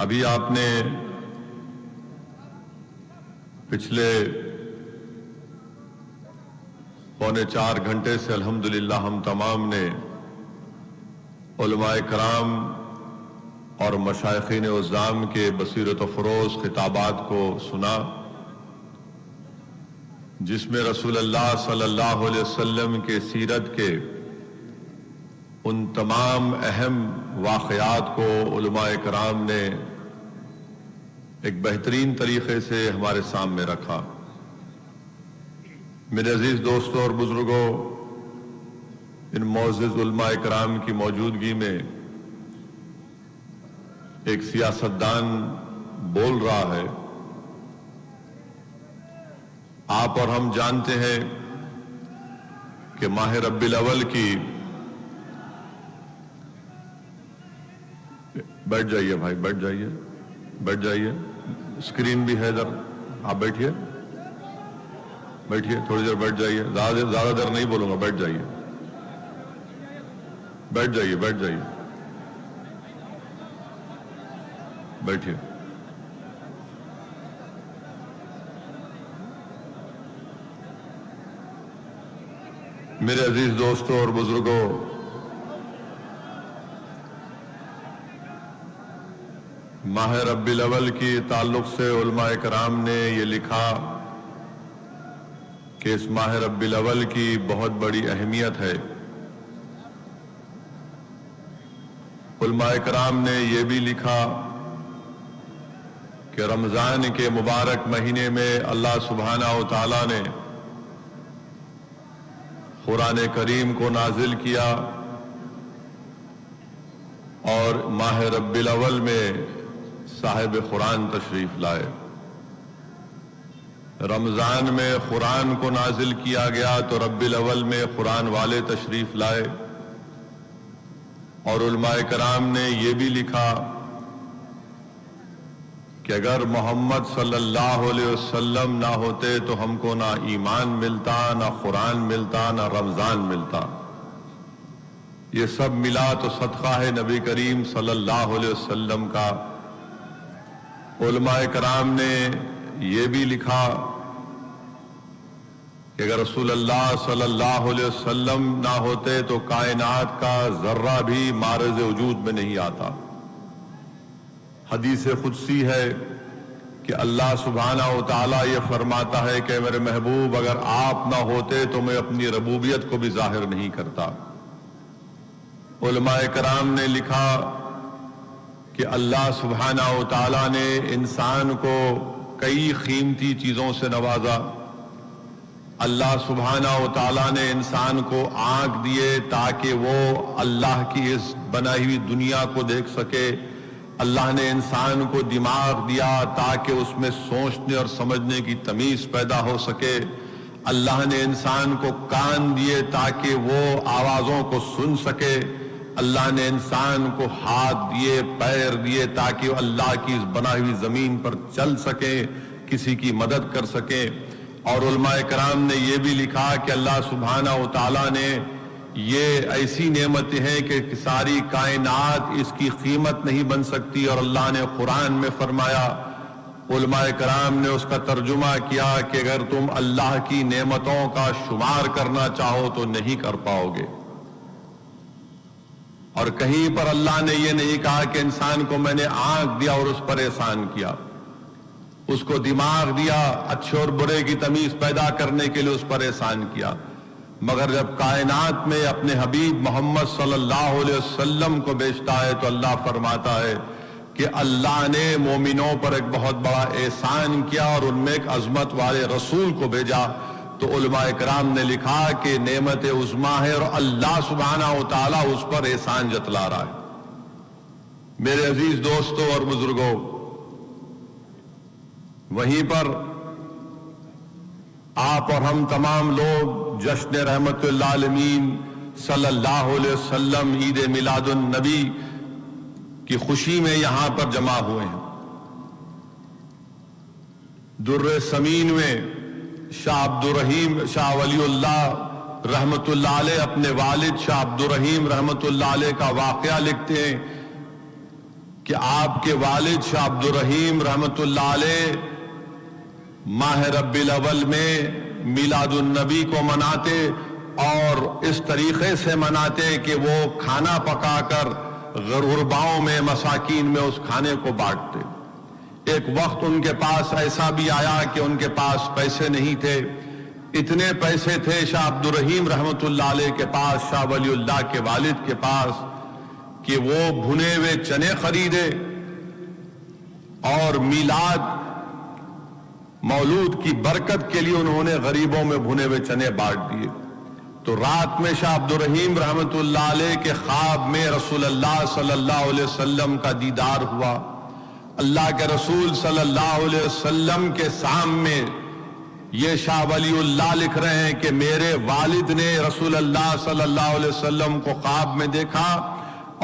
ابھی آپ نے پچھلے پونے 4 گھنٹے سے الحمدللہ ہم تمام نے علماء کرام اور مشائخین عظام کے بصیرت و فروز خطابات کو سنا، جس میں رسول اللہ صلی اللہ علیہ وسلم کے سیرت کے ان تمام اہم واقعات کو علماء کرام نے ایک بہترین طریقے سے ہمارے سامنے رکھا۔ میرے عزیز دوستوں اور بزرگوں، ان معزز علماء کرام کی موجودگی میں ایک سیاستدان بول رہا ہے۔ آپ اور ہم جانتے ہیں کہ ماہ ربیع الاول کی بیٹھ جائیے بھائی، بیٹھ جائیے، بیٹھ جائیے، اسکرین بھی ہے ادھر، آپ بیٹھیے، بیٹھیے، تھوڑی دیر بیٹھ جائیے، زیادہ دیر نہیں بولوں گا، بیٹھ جائیے، بیٹھ جائیے، بیٹھ جائیے، بیٹھیے۔ میرے عزیز دوستوں اور بزرگوں، ماہ ربیع الاول کی تعلق سے علماء کرام نے یہ لکھا کہ اس ماہ ربیع الاول کی بہت بڑی اہمیت ہے۔ علماء کرام نے یہ بھی لکھا کہ رمضان کے مبارک مہینے میں اللہ سبحانہ و تعالیٰ نے قرآن کریم کو نازل کیا اور ماہ ربیع الاول میں صاحب قرآن تشریف لائے۔ رمضان میں قرآن کو نازل کیا گیا تو ربیع الاول میں قرآن والے تشریف لائے، اور علماء کرام نے یہ بھی لکھا کہ اگر محمد صلی اللہ علیہ وسلم نہ ہوتے تو ہم کو نہ ایمان ملتا، نہ قرآن ملتا، نہ رمضان ملتا۔ یہ سب ملا تو صدقہ ہے نبی کریم صلی اللہ علیہ وسلم کا۔ علماء کرام نے یہ بھی لکھا کہ اگر رسول اللہ صلی اللہ علیہ وسلم نہ ہوتے تو کائنات کا ذرہ بھی معرض وجود میں نہیں آتا۔ حدیث قدسی ہے کہ اللہ سبحانہ و تعالیٰ یہ فرماتا ہے کہ میرے محبوب اگر آپ نہ ہوتے تو میں اپنی ربوبیت کو بھی ظاہر نہیں کرتا۔ علماء کرام نے لکھا کہ اللہ سبحانہ و تعالیٰ نے انسان کو کئی قیمتی چیزوں سے نوازا۔ اللہ سبحانہ و تعالیٰ نے انسان کو آنکھ دیے تاکہ وہ اللہ کی اس بنائی ہوئی دنیا کو دیکھ سکے۔ اللہ نے انسان کو دماغ دیا تاکہ اس میں سوچنے اور سمجھنے کی تمیز پیدا ہو سکے۔ اللہ نے انسان کو کان دیے تاکہ وہ آوازوں کو سن سکے۔ اللہ نے انسان کو ہاتھ دیے، پیر دیے تاکہ وہ اللہ کی اس بنائی ہوئی زمین پر چل سکے، کسی کی مدد کر سکے۔ اور علماء کرام نے یہ بھی لکھا کہ اللہ سبحانہ و تعالیٰ نے یہ ایسی نعمتیں ہیں کہ ساری کائنات اس کی قیمت نہیں بن سکتی، اور اللہ نے قرآن میں فرمایا، علماء کرام نے اس کا ترجمہ کیا کہ اگر تم اللہ کی نعمتوں کا شمار کرنا چاہو تو نہیں کر پاؤ گے۔ اور کہیں پر اللہ نے یہ نہیں کہا کہ انسان کو میں نے آنکھ دیا اور اس پر احسان کیا، اس کو دماغ دیا اچھے اور برے کی تمیز پیدا کرنے کے لیے اس پر احسان کیا، مگر جب کائنات میں اپنے حبیب محمد صلی اللہ علیہ وسلم کو بھیجتا ہے تو اللہ فرماتا ہے کہ اللہ نے مومنوں پر ایک بہت بڑا احسان کیا اور ان میں ایک عظمت والے رسول کو بھیجا۔ تو علماء کرام نے لکھا کہ نعمت عظمیٰ ہے اور اللہ سبحانہ و تعالیٰ اس پر احسان جتلا رہا ہے۔ میرے عزیز دوستوں اور بزرگوں، وہیں پر آپ اور ہم تمام لوگ جشن رحمت للعالمین صلی اللہ علیہ وسلم عید میلاد النبی کی خوشی میں یہاں پر جمع ہوئے ہیں۔ در سمین میں شاہ عبدالرحیم شاہ ولی اللہ رحمت اللہ علیہ اپنے والد شاہ عبدالرحیم رحمت اللہ علیہ کا واقعہ لکھتے ہیں کہ آپ کے والد شاہ عبد الرحیم رحمت اللہ علیہ ماہ ربیع الاول میں میلاد النبی کو مناتے اور اس طریقے سے مناتے کہ وہ کھانا پکا کر غرباؤں میں مساکین میں اس کھانے کو بانٹتے۔ ایک وقت ان کے پاس ایسا بھی آیا کہ ان کے پاس پیسے نہیں تھے، اتنے پیسے تھے شاہ عبد الرحیم رحمت اللہ علیہ کے پاس، شاہ ولی اللہ کے والد کے پاس، کہ وہ بھنے ہوئے چنے خریدے اور میلاد مولود کی برکت کے لیے انہوں نے غریبوں میں بھنے ہوئے چنے بانٹ دیے۔ تو رات میں شاہ عبد الرحیم رحمت اللہ علیہ کے خواب میں رسول اللہ صلی اللہ علیہ وسلم کا دیدار ہوا۔ اللہ کے رسول صلی اللہ علیہ وسلم کے سامنے یہ شاہ ولی اللہ لکھ رہے ہیں کہ میرے والد نے رسول اللہ صلی اللہ علیہ وسلم کو خواب میں دیکھا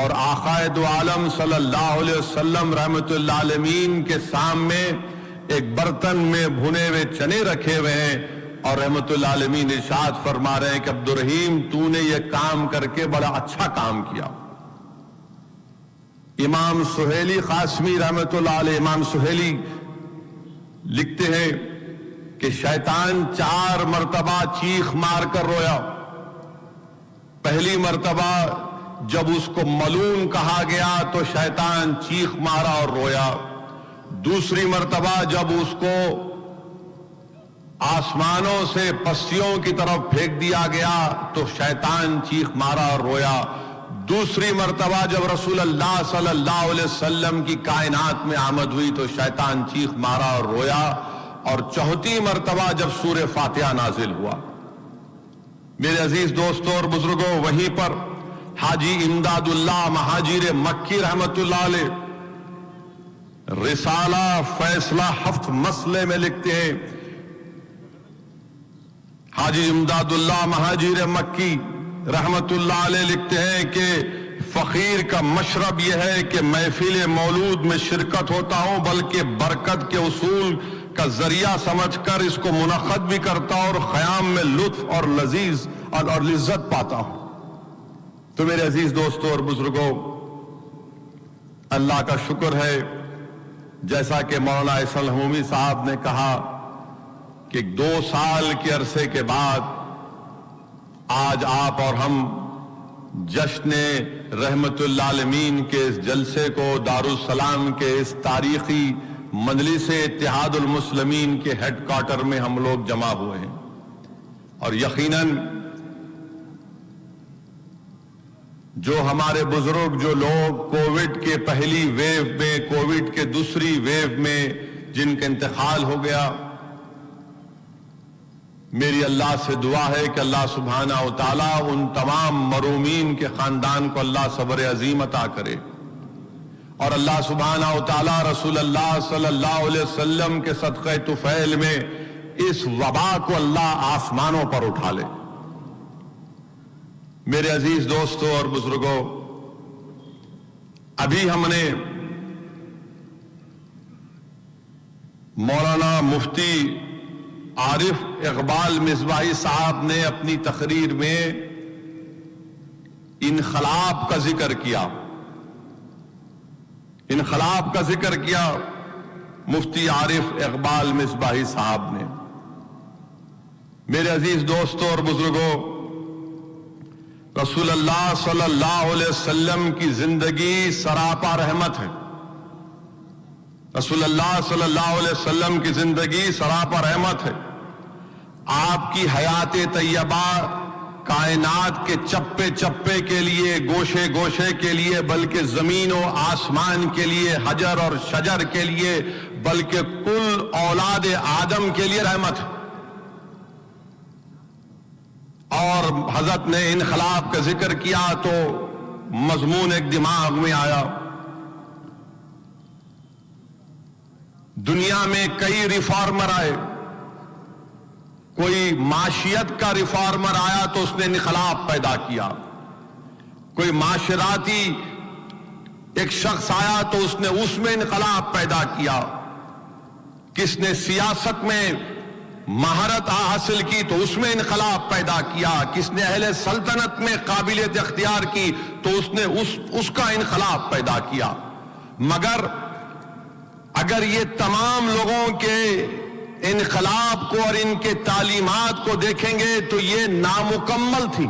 اور آقا دو عالم صلی اللہ علیہ وسلم رحمت اللہ عالمین کے سامنے ایک برتن میں بھنے ہوئے چنے رکھے ہوئے ہیں، اور رحمت اللہ عالمین ارشاد فرما رہے ہیں کہ عبد الرحیم تو نے یہ کام کر کے بڑا اچھا کام کیا۔ امام سہیلی قاسمی رحمت اللہ علیہ، امام سہیلی لکھتے ہیں کہ شیطان 4 مرتبہ چیخ مار کر رویا۔ پہلی مرتبہ جب اس کو ملعون کہا گیا تو شیطان چیخ مارا اور رویا۔ دوسری مرتبہ جب اس کو آسمانوں سے پسیوں کی طرف پھینک دیا گیا تو شیطان چیخ مارا اور رویا۔ دوسری مرتبہ جب رسول اللہ صلی اللہ علیہ وسلم کی کائنات میں آمد ہوئی تو شیطان چیخ مارا اور رویا۔ اور چوتھی مرتبہ جب سورہ فاتحہ نازل ہوا۔ میرے عزیز دوستوں اور بزرگوں، وہیں پر حاجی امداد اللہ مہاجر مکی رحمت اللہ علیہ رسالہ فیصلہ 7 مسئلے میں لکھتے ہیں، حاجی امداد اللہ مہاجر مکی رحمت اللہ علیہ لکھتے ہیں کہ فقیر کا مشرب یہ ہے کہ محفل مولود میں شرکت ہوتا ہوں، بلکہ برکت کے اصول کا ذریعہ سمجھ کر اس کو منعقد بھی کرتا ہوں اور خیام میں لطف اور لذیذ اور لذت پاتا ہوں۔ تو میرے عزیز دوستوں اور بزرگوں، اللہ کا شکر ہے، جیسا کہ مولانا احسن الحمومی صاحب نے کہا کہ 2 سال کے عرصے کے بعد آج آپ اور ہم جشن رحمت اللہ عالمین کے اس جلسے کو دارالسلام کے اس تاریخی مجلس اتحاد المسلمین کے ہیڈ کوارٹر میں ہم لوگ جمع ہوئے ہیں، اور یقیناً جو ہمارے بزرگ، جو لوگ کووڈ کے پہلی ویو میں، کووڈ کے دوسری ویو میں جن کا انتقال ہو گیا، میری اللہ سے دعا ہے کہ اللہ سبحانہ و تعالیٰ ان تمام مرومین کے خاندان کو اللہ صبر عظیم عطا کرے، اور اللہ سبحانہ و تعالیٰ رسول اللہ صلی اللہ علیہ وسلم کے صدقہ طفیل میں اس وبا کو اللہ آسمانوں پر اٹھا لے۔ میرے عزیز دوستوں اور بزرگوں، ابھی ہم نے مولانا مفتی عارف اقبال مصباحی صاحب نے اپنی تقریر میں انقلاب کا ذکر کیا، انقلاب کا ذکر کیا مفتی عارف اقبال مصباحی صاحب نے۔ میرے عزیز دوستوں اور بزرگوں، رسول اللہ صلی اللہ علیہ وسلم کی زندگی سراپا رحمت ہے۔ رسول اللہ صلی اللہ علیہ وسلم کی زندگی سراپا رحمت ہے۔ آپ کی حیات طیبہ کائنات کے چپے چپے کے لیے، گوشے گوشے کے لیے، بلکہ زمین و آسمان کے لیے، حجر اور شجر کے لیے، بلکہ کل اولاد آدم کے لیے رحمت ہے۔ اور حضرت نے انقلاب کا ذکر کیا تو مضمون ایک دماغ میں آیا۔ دنیا میں کئی ریفارمر آئے، کوئی معاشیت کا ریفارمر آیا تو اس نے انقلاب پیدا کیا، کوئی معاشراتی ایک شخص آیا تو اس نے اس میں انقلاب پیدا کیا، کس نے سیاست میں مہارت حاصل کی تو اس میں انقلاب پیدا کیا، کس نے اہل سلطنت میں قابلیت اختیار کی تو اس نے اس کا انقلاب پیدا کیا۔ مگر اگر یہ تمام لوگوں کے انقلاب کو اور ان کے تعلیمات کو دیکھیں گے تو یہ نامکمل تھی،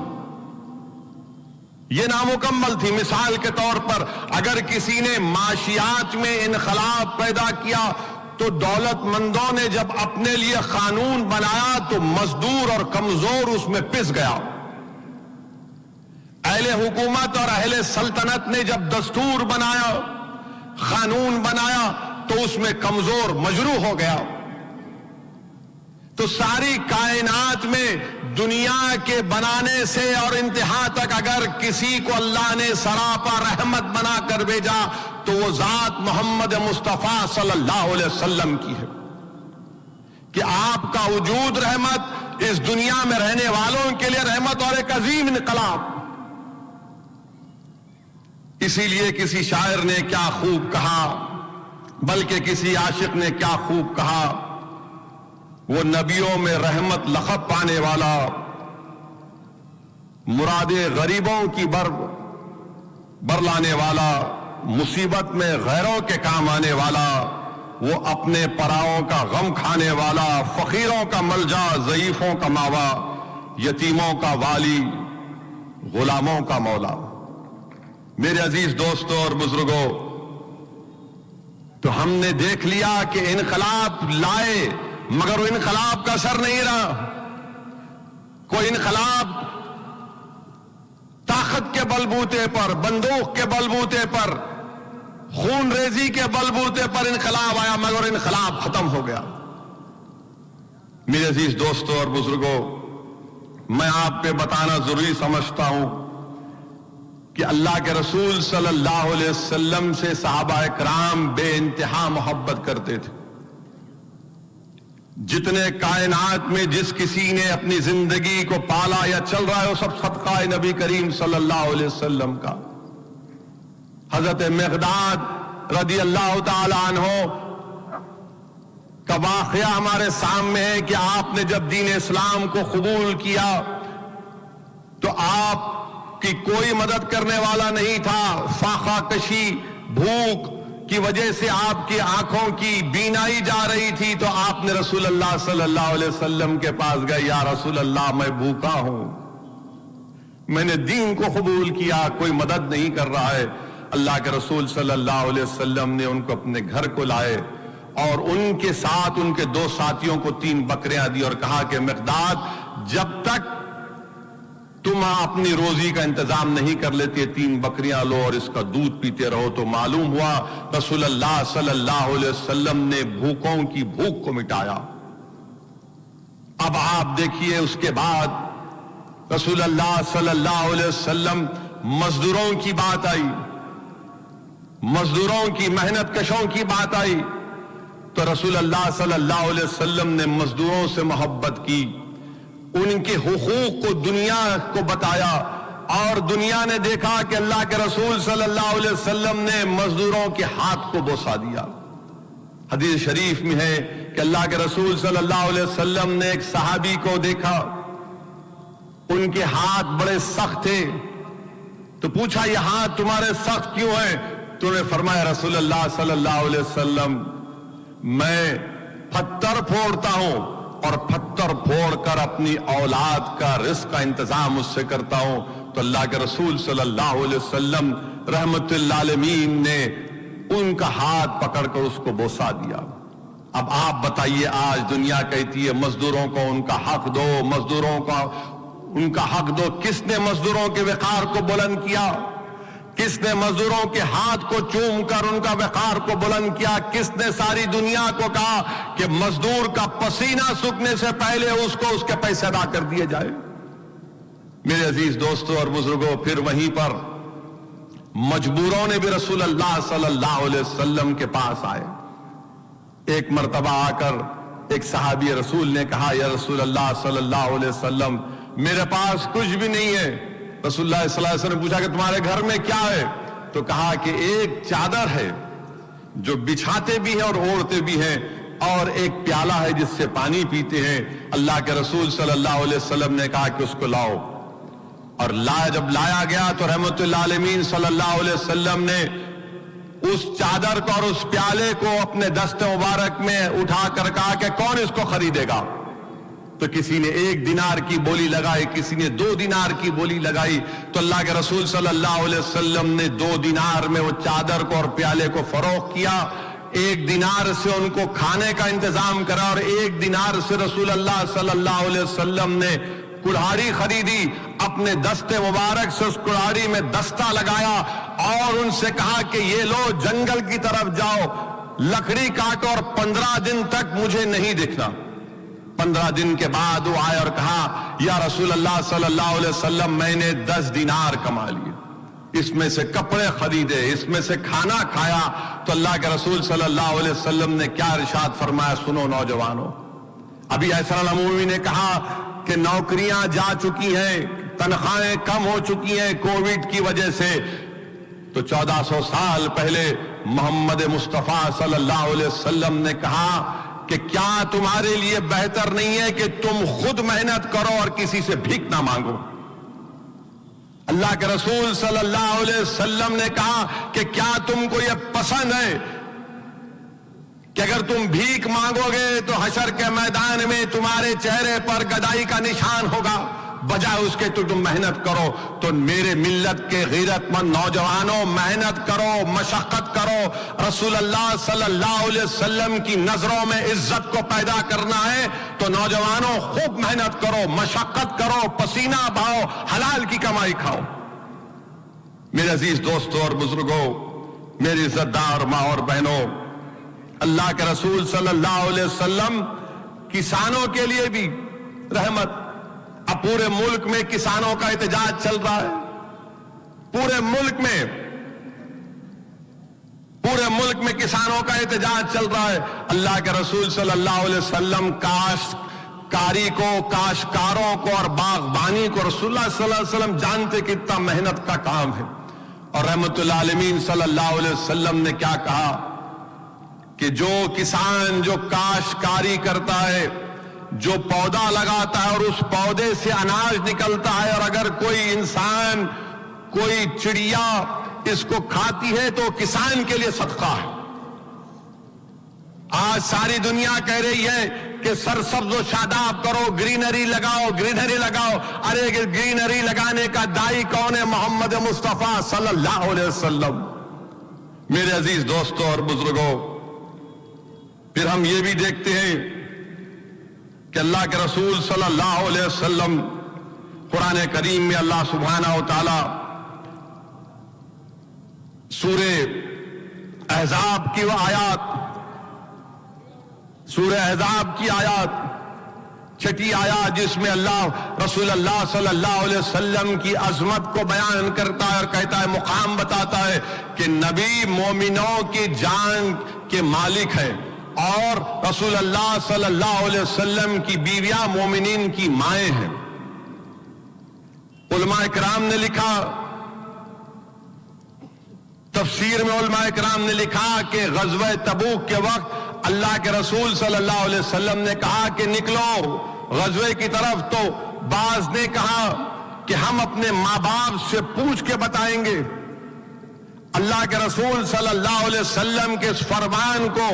یہ نامکمل تھی۔ مثال کے طور پر اگر کسی نے معاشیات میں انقلاب پیدا کیا تو دولت مندوں نے جب اپنے لیے قانون بنایا تو مزدور اور کمزور اس میں پس گیا۔ اہل حکومت اور اہل سلطنت نے جب دستور بنایا، قانون بنایا تو اس میں کمزور مجروح ہو گیا۔ تو ساری کائنات میں دنیا کے بنانے سے اور انتہا تک اگر کسی کو اللہ نے سراپا رحمت بنا کر بھیجا تو وہ ذات محمد مصطفیٰ صلی اللہ علیہ وسلم کی ہے کہ آپ کا وجود رحمت، اس دنیا میں رہنے والوں کے لیے رحمت اور ایک عظیم انقلاب۔ اسی لیے کسی شاعر نے کیا خوب کہا، بلکہ کسی عاشق نے کیا خوب کہا، وہ نبیوں میں رحمت لقب پانے والا، مراد غریبوں کی برلانے والا، مصیبت میں غیروں کے کام آنے والا، وہ اپنے پراؤں کا غم کھانے والا، فقیروں کا ملجا، ضعیفوں کا ماوا، یتیموں کا والی، غلاموں کا مولا۔ میرے عزیز دوستوں اور بزرگوں، تو ہم نے دیکھ لیا کہ انقلاب لائے مگر وہ انقلاب کا اثر نہیں رہا۔ کوئی انقلاب طاقت کے بلبوتے پر، بندوق کے بلبوتے پر، خون ریزی کے بلبوتے پر انقلاب آیا مگر انقلاب ختم ہو گیا۔ میرے عزیز دوستوں اور بزرگوں، میں آپ پہ بتانا ضروری سمجھتا ہوں کہ اللہ کے رسول صلی اللہ علیہ وسلم سے صحابہ کرام بے انتہا محبت کرتے تھے۔ جتنے کائنات میں جس کسی نے اپنی زندگی کو پالا یا چل رہا ہے وہ سب صدقہ نبی کریم صلی اللہ علیہ وسلم کا۔ حضرت مقداد رضی اللہ تعالی عنہ کا واقعہ ہمارے سامنے ہے کہ آپ نے جب دین اسلام کو قبول کیا تو آپ کی کوئی مدد کرنے والا نہیں تھا۔ فاقہ کشی، بھوک کی وجہ سے آپ کی آنکھوں کی بینائی جا رہی تھی تو آپ نے رسول اللہ صلی اللہ علیہ وسلم کے پاس گئے، یا رسول اللہ میں بھوکا ہوں، میں نے دین کو قبول کیا، کوئی مدد نہیں کر رہا ہے۔ اللہ کے رسول صلی اللہ علیہ وسلم نے ان کو اپنے گھر کو لائے اور ان کے ساتھ ان کے دو ساتھیوں کو 3 بکریاں دی اور کہا کہ مقداد جب تک تم اپنی روزی کا انتظام نہیں کر لیتے 3 بکریاں لو اور اس کا دودھ پیتے رہو۔ تو معلوم ہوا رسول اللہ صلی اللہ علیہ وسلم نے بھوکوں کی بھوک کو مٹایا۔ اب آپ دیکھیے اس کے بعد رسول اللہ صلی اللہ علیہ وسلم مزدوروں کی بات آئی، مزدوروں کی، محنت کشوں کی بات آئی تو رسول اللہ صلی اللہ علیہ وسلم نے مزدوروں سے محبت کی، ان کے حقوق کو دنیا کو بتایا اور دنیا نے دیکھا کہ اللہ کے رسول صلی اللہ علیہ وسلم نے مزدوروں کے ہاتھ کو بوسا دیا۔ حدیث شریف میں ہے کہ اللہ کے رسول صلی اللہ علیہ وسلم نے ایک صحابی کو دیکھا، ان کے ہاتھ بڑے سخت تھے تو پوچھا یہ ہاتھ تمہارے سخت کیوں ہیں؟ تو انہوں نے فرمایا رسول اللہ صلی اللہ علیہ وسلم میں پتھر پھوڑتا ہوں اور پتھر پھوڑ کر اپنی اولاد کا رزق کا انتظام اس سے کرتا ہوں۔ تو اللہ کے رسول صلی اللہ علیہ وسلم رحمت للعالمین نے ان کا ہاتھ پکڑ کر اس کو بوسا دیا۔ اب آپ بتائیے، آج دنیا کہتی ہے مزدوروں کو ان کا حق دو، مزدوروں کا ان کا حق دو۔ کس نے مزدوروں کے وقار کو بلند کیا؟ کس نے مزدوروں کے ہاتھ کو چوم کر ان کا وقار کو بلند کیا؟ کس نے ساری دنیا کو کہا کہ مزدور کا پسینہ سوکھنے سے پہلے اس کو اس کے پیسے ادا کر دیے جائے؟ میرے عزیز دوستوں اور بزرگوں، پھر وہیں پر مجبوروں نے بھی رسول اللہ صلی اللہ علیہ وسلم کے پاس آئے۔ ایک مرتبہ آ کر ایک صحابی رسول نے کہا یا رسول اللہ صلی اللہ علیہ وسلم میرے پاس کچھ بھی نہیں ہے۔ رسول اللہ صلی اللہ علیہ وسلم نے پوچھا کہ تمہارے گھر میں کیا ہے؟ تو کہا کہ ایک چادر ہے جو بچھاتے بھی ہیں اور اوڑھتے بھی ہیں، اور ایک پیالہ ہے جس سے پانی پیتے ہیں۔ اللہ کے رسول صلی اللہ علیہ وسلم نے کہا کہ اس کو لاؤ، اور جب لایا گیا تو رحمت اللہ علیہ صلی اللہ علیہ وسلم نے اس چادر کو اور اس پیالے کو اپنے دست مبارک میں اٹھا کر کہا کہ کون اس کو خریدے گا؟ تو کسی نے 1 دینار کی بولی لگائی، کسی نے 2 دینار کی بولی لگائی، تو اللہ کے رسول صلی اللہ علیہ وسلم نے 2 دینار میں وہ چادر کو اور پیالے کو فروخت کیا، 1 دینار سے ان کو کھانے کا انتظام کرا، اور 1 دینار سے رسول اللہ صلی اللہ علیہ وسلم نے کڑھاڑی خریدی، اپنے دست مبارک سے اس کڑھاڑی میں دستہ لگایا اور ان سے کہا کہ یہ لو، جنگل کی طرف جاؤ، لکڑی کاٹو اور 15 دن تک مجھے نہیں دکھنا۔ 15 دن کے بعد وہ آئے اور کہا یا رسول اللہ صلی اللہ علیہ وسلم، میں نے 10 دینار کما لیے، اس میں سے کپڑے خریدے، اس میں سے کھانا کھایا۔ تو اللہ کے رسول صلی اللہ علیہ وسلم نے کیا ارشاد فرمایا؟ سنو نوجوانوں، ابھی ایسر العمومی نے کہا کہ نوکریاں جا چکی ہیں، تنخواہیں کم ہو چکی ہیں کووڈ کی وجہ سے، تو 1400 سال پہلے محمد مصطفیٰ صلی اللہ علیہ وسلم نے کہا کہ کیا تمہارے لیے بہتر نہیں ہے کہ تم خود محنت کرو اور کسی سے بھیک نہ مانگو؟ اللہ کے رسول صلی اللہ علیہ وسلم نے کہا کہ کیا تم کو یہ پسند ہے کہ اگر تم بھیک مانگو گے تو حشر کے میدان میں تمہارے چہرے پر گدائی کا نشان ہوگا، بجائے اس کے تو تم محنت کرو؟ تو میرے ملت کے غیرت مند نوجوانوں، محنت کرو، مشقت کرو، رسول اللہ صلی اللہ علیہ وسلم کی نظروں میں عزت کو پیدا کرنا ہے تو نوجوانوں خوب محنت کرو، مشقت کرو، پسینہ بہاؤ، حلال کی کمائی کھاؤ۔ میرے عزیز دوستوں اور بزرگوں، میری عزت دار ماں اور بہنوں، اللہ کے رسول صلی اللہ علیہ وسلم کسانوں کے لیے بھی رحمت۔ اب پورے ملک میں کسانوں کا احتجاج چل رہا ہے، پورے ملک میں کسانوں کا احتجاج چل رہا ہے۔ اللہ کے رسول صلی اللہ علیہ وسلم کاشتکاری کو، کاشتکاروں کو اور باغبانی کو رسول اللہ صلی اللہ علیہ وسلم جانتے کہ اتنا محنت کا کام ہے، اور رحمت العالمین صلی اللہ علیہ وسلم نے کیا کہا کہ جو کسان جو کاشتکاری کرتا ہے، جو پودا لگاتا ہے اور اس پودے سے اناج نکلتا ہے، اور اگر کوئی انسان، کوئی چڑیا اس کو کھاتی ہے تو کسان کے لیے صدقہ ہے۔ آج ساری دنیا کہہ رہی ہے کہ سرسبز و شاداب کرو، گرینری لگاؤ، گرینری لگاؤ۔ ارے گرینری لگانے کا دائی کون ہے؟ محمد مصطفیٰ صلی اللہ علیہ وسلم۔ میرے عزیز دوستوں اور بزرگوں، پھر ہم یہ بھی دیکھتے ہیں کہ اللہ کے رسول صلی اللہ علیہ وسلم قرآن کریم میں اللہ سبحانہ و تعالی سورہ احزاب کی وہ آیات، سورہ احزاب کی آیات، چھٹی آیات، جس میں اللہ رسول اللہ صلی اللہ علیہ وسلم کی عظمت کو بیان کرتا ہے اور کہتا ہے، مقام بتاتا ہے کہ نبی مومنوں کی جان کے مالک ہے، اور رسول اللہ صلی اللہ علیہ وسلم کی بیویاں مومنین کی مائیں ہیں۔ علماء کرام نے لکھا، تفسیر میں علماء کرام نے لکھا کہ غزوہ تبوک کے وقت اللہ کے رسول صلی اللہ علیہ وسلم نے کہا کہ نکلو غزوے کی طرف، تو بعض نے کہا کہ ہم اپنے ماں باپ سے پوچھ کے بتائیں گے۔ اللہ کے رسول صلی اللہ علیہ وسلم کے اس فرمان کو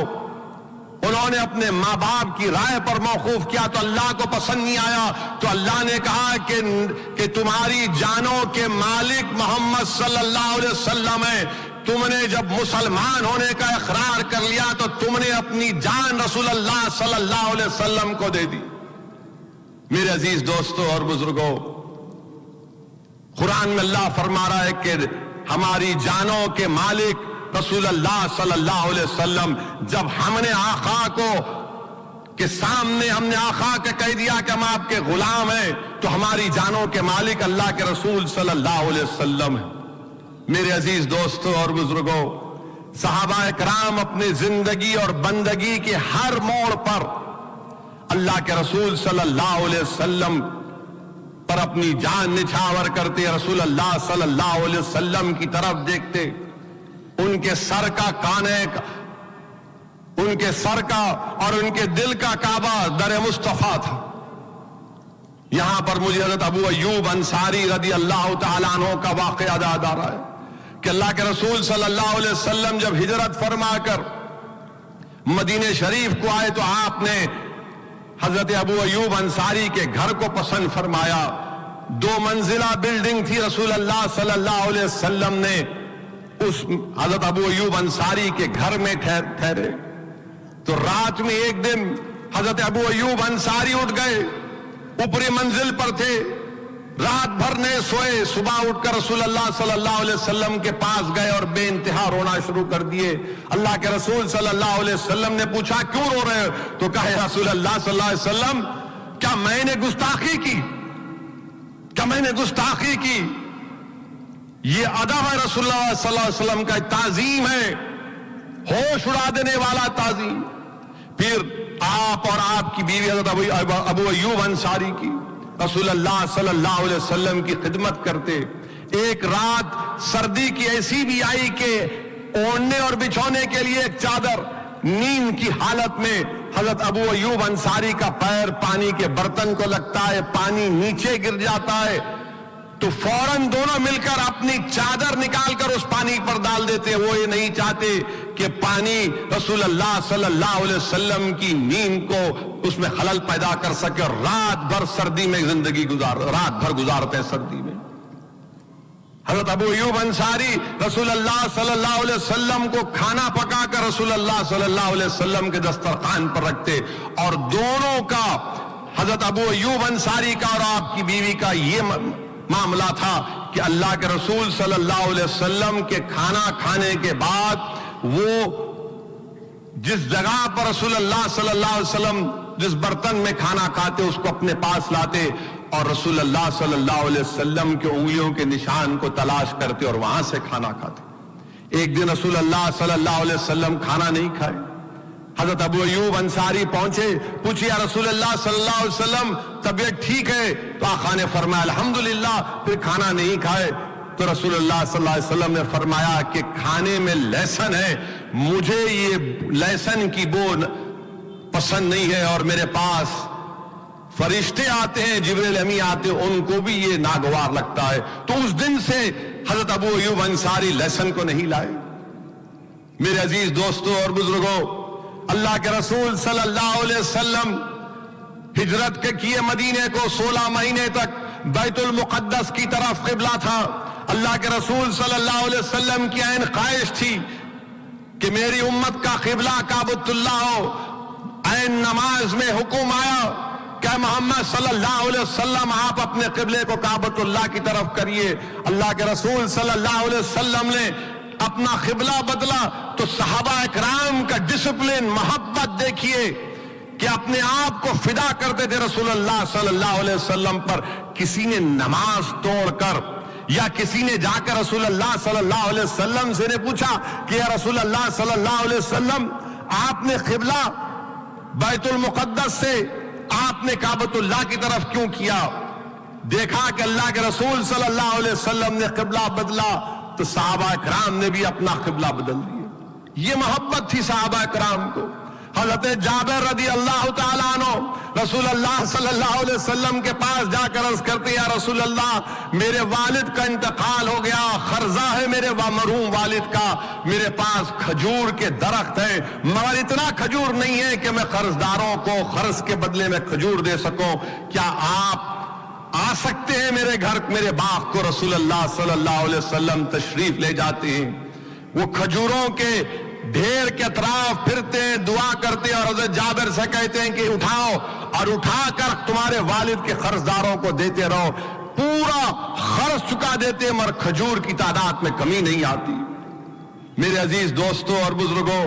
انہوں نے اپنے ماں باپ کی رائے پر موقوف کیا تو اللہ کو پسند نہیں آیا، تو اللہ نے کہا کہ تمہاری جانوں کے مالک محمد صلی اللہ علیہ وسلم ہے، تم نے جب مسلمان ہونے کا اقرار کر لیا تو تم نے اپنی جان رسول اللہ صلی اللہ علیہ وسلم کو دے دی۔ میرے عزیز دوستوں اور بزرگوں، قرآن میں اللہ فرما رہا ہے کہ ہماری جانوں کے مالک رسول اللہ صلی اللہ علیہ وسلم، جب ہم نے آقا کو کے سامنے ہم نے آقا کے کہہ دیا کہ ہم آپ کے غلام ہیں، تو ہماری جانوں کے مالک اللہ کے رسول صلی اللہ علیہ وسلم ہیں۔ میرے عزیز دوستوں اور بزرگوں، صحابہ کرام اپنی زندگی اور بندگی کے ہر موڑ پر اللہ کے رسول صلی اللہ علیہ وسلم پر اپنی جان نچھاور کرتے، رسول اللہ صلی اللہ علیہ وسلم کی طرف دیکھتے، ان کے سر کا کانے کا، ان کے سر کا اور ان کے دل کا کعبہ در مصطفیٰ تھا۔ یہاں پر مجھے حضرت ابو ایوب انصاری رضی اللہ تعالیٰ عنہ کا واقعہ یاد آ رہا ہے کہ اللہ کے رسول صلی اللہ علیہ وسلم جب ہجرت فرما کر مدینہ شریف کو آئے تو آپ نے حضرت ابو ایوب انصاری کے گھر کو پسند فرمایا. 2 منزلہ بلڈنگ تھی. رسول اللہ صلی اللہ علیہ وسلم نے اس حضرت ابو ایوب انصاری کے گھر میں ٹھہرے تو رات میں ایک دن حضرت ابو ایوب انصاری اٹھ گئے, اوپری منزل پر تھے, رات بھر نہیں سوئے. صبح اٹھ کر رسول اللہ صلی اللہ علیہ وسلم کے پاس گئے اور بے انتہا رونا شروع کر دیے. اللہ کے رسول صلی اللہ علیہ وسلم نے پوچھا کیوں رو رہے ہو؟ تو کہا یا رسول اللہ صلی اللہ علیہ وسلم کیا میں نے گستاخی کی؟ کیا میں نے گستاخی کی؟ یہ ادب ہے رسول اللہ صلی اللہ علیہ وسلم کا, تعظیم ہے, ہوش اڑا دینے والا تعظیم. پھر آپ اور آپ کی بیوی حضرت ابو ایوب انصاری کی رسول اللہ صلی اللہ علیہ وسلم کی خدمت کرتے. ایک رات سردی کی ایسی بھی آئی کہ اوڑھنے اور بچھونے کے لیے ایک چادر, نیند کی حالت میں حضرت ابو ایوب انصاری کا پیر پانی کے برتن کو لگتا ہے, پانی نیچے گر جاتا ہے تو فوراً دونوں مل کر اپنی چادر نکال کر اس پانی پر ڈال دیتے. وہ یہ نہیں چاہتے کہ پانی رسول اللہ صلی اللہ علیہ وسلم کی نیند کو اس میں خلل پیدا کر سکے, اور رات بھر سردی میں زندگی رات بھر گزارتے ہیں سردی میں. حضرت ابو ایوب انصاری رسول اللہ صلی اللہ علیہ وسلم کو کھانا پکا کر رسول اللہ صلی اللہ علیہ وسلم کے دسترخوان پر رکھتے, اور دونوں کا حضرت ابو ایوب انصاری کا اور آپ کی بیوی کا یہ معاملہ تھا کہ اللہ کے رسول صلی اللہ علیہ وسلم کے کھانا کھانے کے بعد وہ جس جگہ پر رسول اللہ صلی اللہ علیہ وسلم جس برتن میں کھانا کھاتے اس کو اپنے پاس لاتے اور رسول اللہ صلی اللہ علیہ وسلم کے انگلیوں کے نشان کو تلاش کرتے اور وہاں سے کھانا کھاتے. ایک دن رسول اللہ صلی اللہ علیہ وسلم کھانا نہیں کھائے. حضرت ابو ایوب انصاری پہنچے, پوچھے یا رسول اللہ صلی اللہ علیہ وسلم طبیعت ٹھیک ہے؟ تو آقا نے فرمایا الحمدللہ. پھر کھانا نہیں کھائے تو رسول اللہ صلی اللہ علیہ وسلم نے فرمایا کہ کھانے میں لہسن ہے, مجھے یہ لہسن کی بو پسند نہیں ہے, اور میرے پاس فرشتے آتے ہیں, جبریل امی آتے ہیں, ان کو بھی یہ ناگوار لگتا ہے. تو اس دن سے حضرت ابو ایوب انصاری لہسن کو نہیں لائے. میرے عزیز دوستوں اور بزرگوں, اللہ کے رسول صلی اللہ علیہ وسلم ہجرت کے کیے مدینے کو 16 مہینے تک بیت المقدس کی طرف قبلہ تھا. اللہ کے رسول صلی اللہ علیہ وسلم کی عین خواہش تھی کہ میری امت کا قبلہ کعبۃ اللہ ہو. عین نماز میں حکم آیا کہ محمد صلی اللہ علیہ وسلم آپ اپنے قبلے کو کعبۃ اللہ کی طرف کریے. اللہ کے رسول صلی اللہ علیہ وسلم نے اپنا قبلہ بدلا تو صحابہ اکرام کا ڈسپلن, محبت دیکھیے کہ اپنے آپ کو فدا کرتے تھے رسول اللہ صلی اللہ علیہ وسلم پر. کسی نے نماز توڑ کر یا کسی نے جا کر رسول اللہ صلی اللہ علیہ وسلم سے نے پوچھا کہ یا رسول اللہ صلی اللہ علیہ وسلم آپ نے قبلہ بیت المقدس سے آپ نے کعبۃ اللہ کی طرف کیوں کیا؟ دیکھا کہ اللہ کے رسول صلی اللہ علیہ وسلم نے قبلہ بدلا تو صحابہ کرام نے بھی اپنا قبلہ بدل دیا. یہ محبت تھی صحابہ کرام کو. حضرت جابر رضی اللہ تعالیٰ عنہ رسول اللہ صلی اللہ علیہ وسلم کے پاس جا کر عرض کرتے یا رسول اللہ میرے والد کا انتقال ہو گیا, قرضہ ہے میرے مرحوم والد کا, میرے پاس کھجور کے درخت ہیں مگر اتنا کھجور نہیں ہے کہ میں قرض داروں کو قرض کے بدلے میں کھجور دے سکوں, کیا آپ آ سکتے ہیں میرے گھر میرے باغ کو؟ رسول اللہ صلی اللہ علیہ وسلم تشریف لے جاتے ہیں, وہ کھجوروں کے ڈھیر کے اطراف پھرتے ہیں, دعا کرتے ہیں اور حضرت جابر سے کہتے ہیں کہ اٹھاؤ اور اٹھا کر تمہارے والد کے قرض داروں کو دیتے رہو. پورا قرض چکا دیتے مگر کھجور کی تعداد میں کمی نہیں آتی. میرے عزیز دوستوں اور بزرگوں,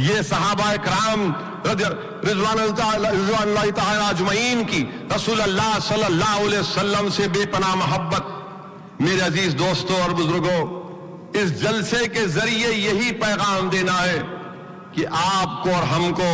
یہ صحابہ کرام رضوان اللہ تعالی اجمعین کی رسول اللہ صلی اللہ علیہ وسلم سے بے پناہ محبت. میرے عزیز دوستوں اور بزرگوں, اس جلسے کے ذریعے یہی پیغام دینا ہے کہ آپ کو اور ہم کو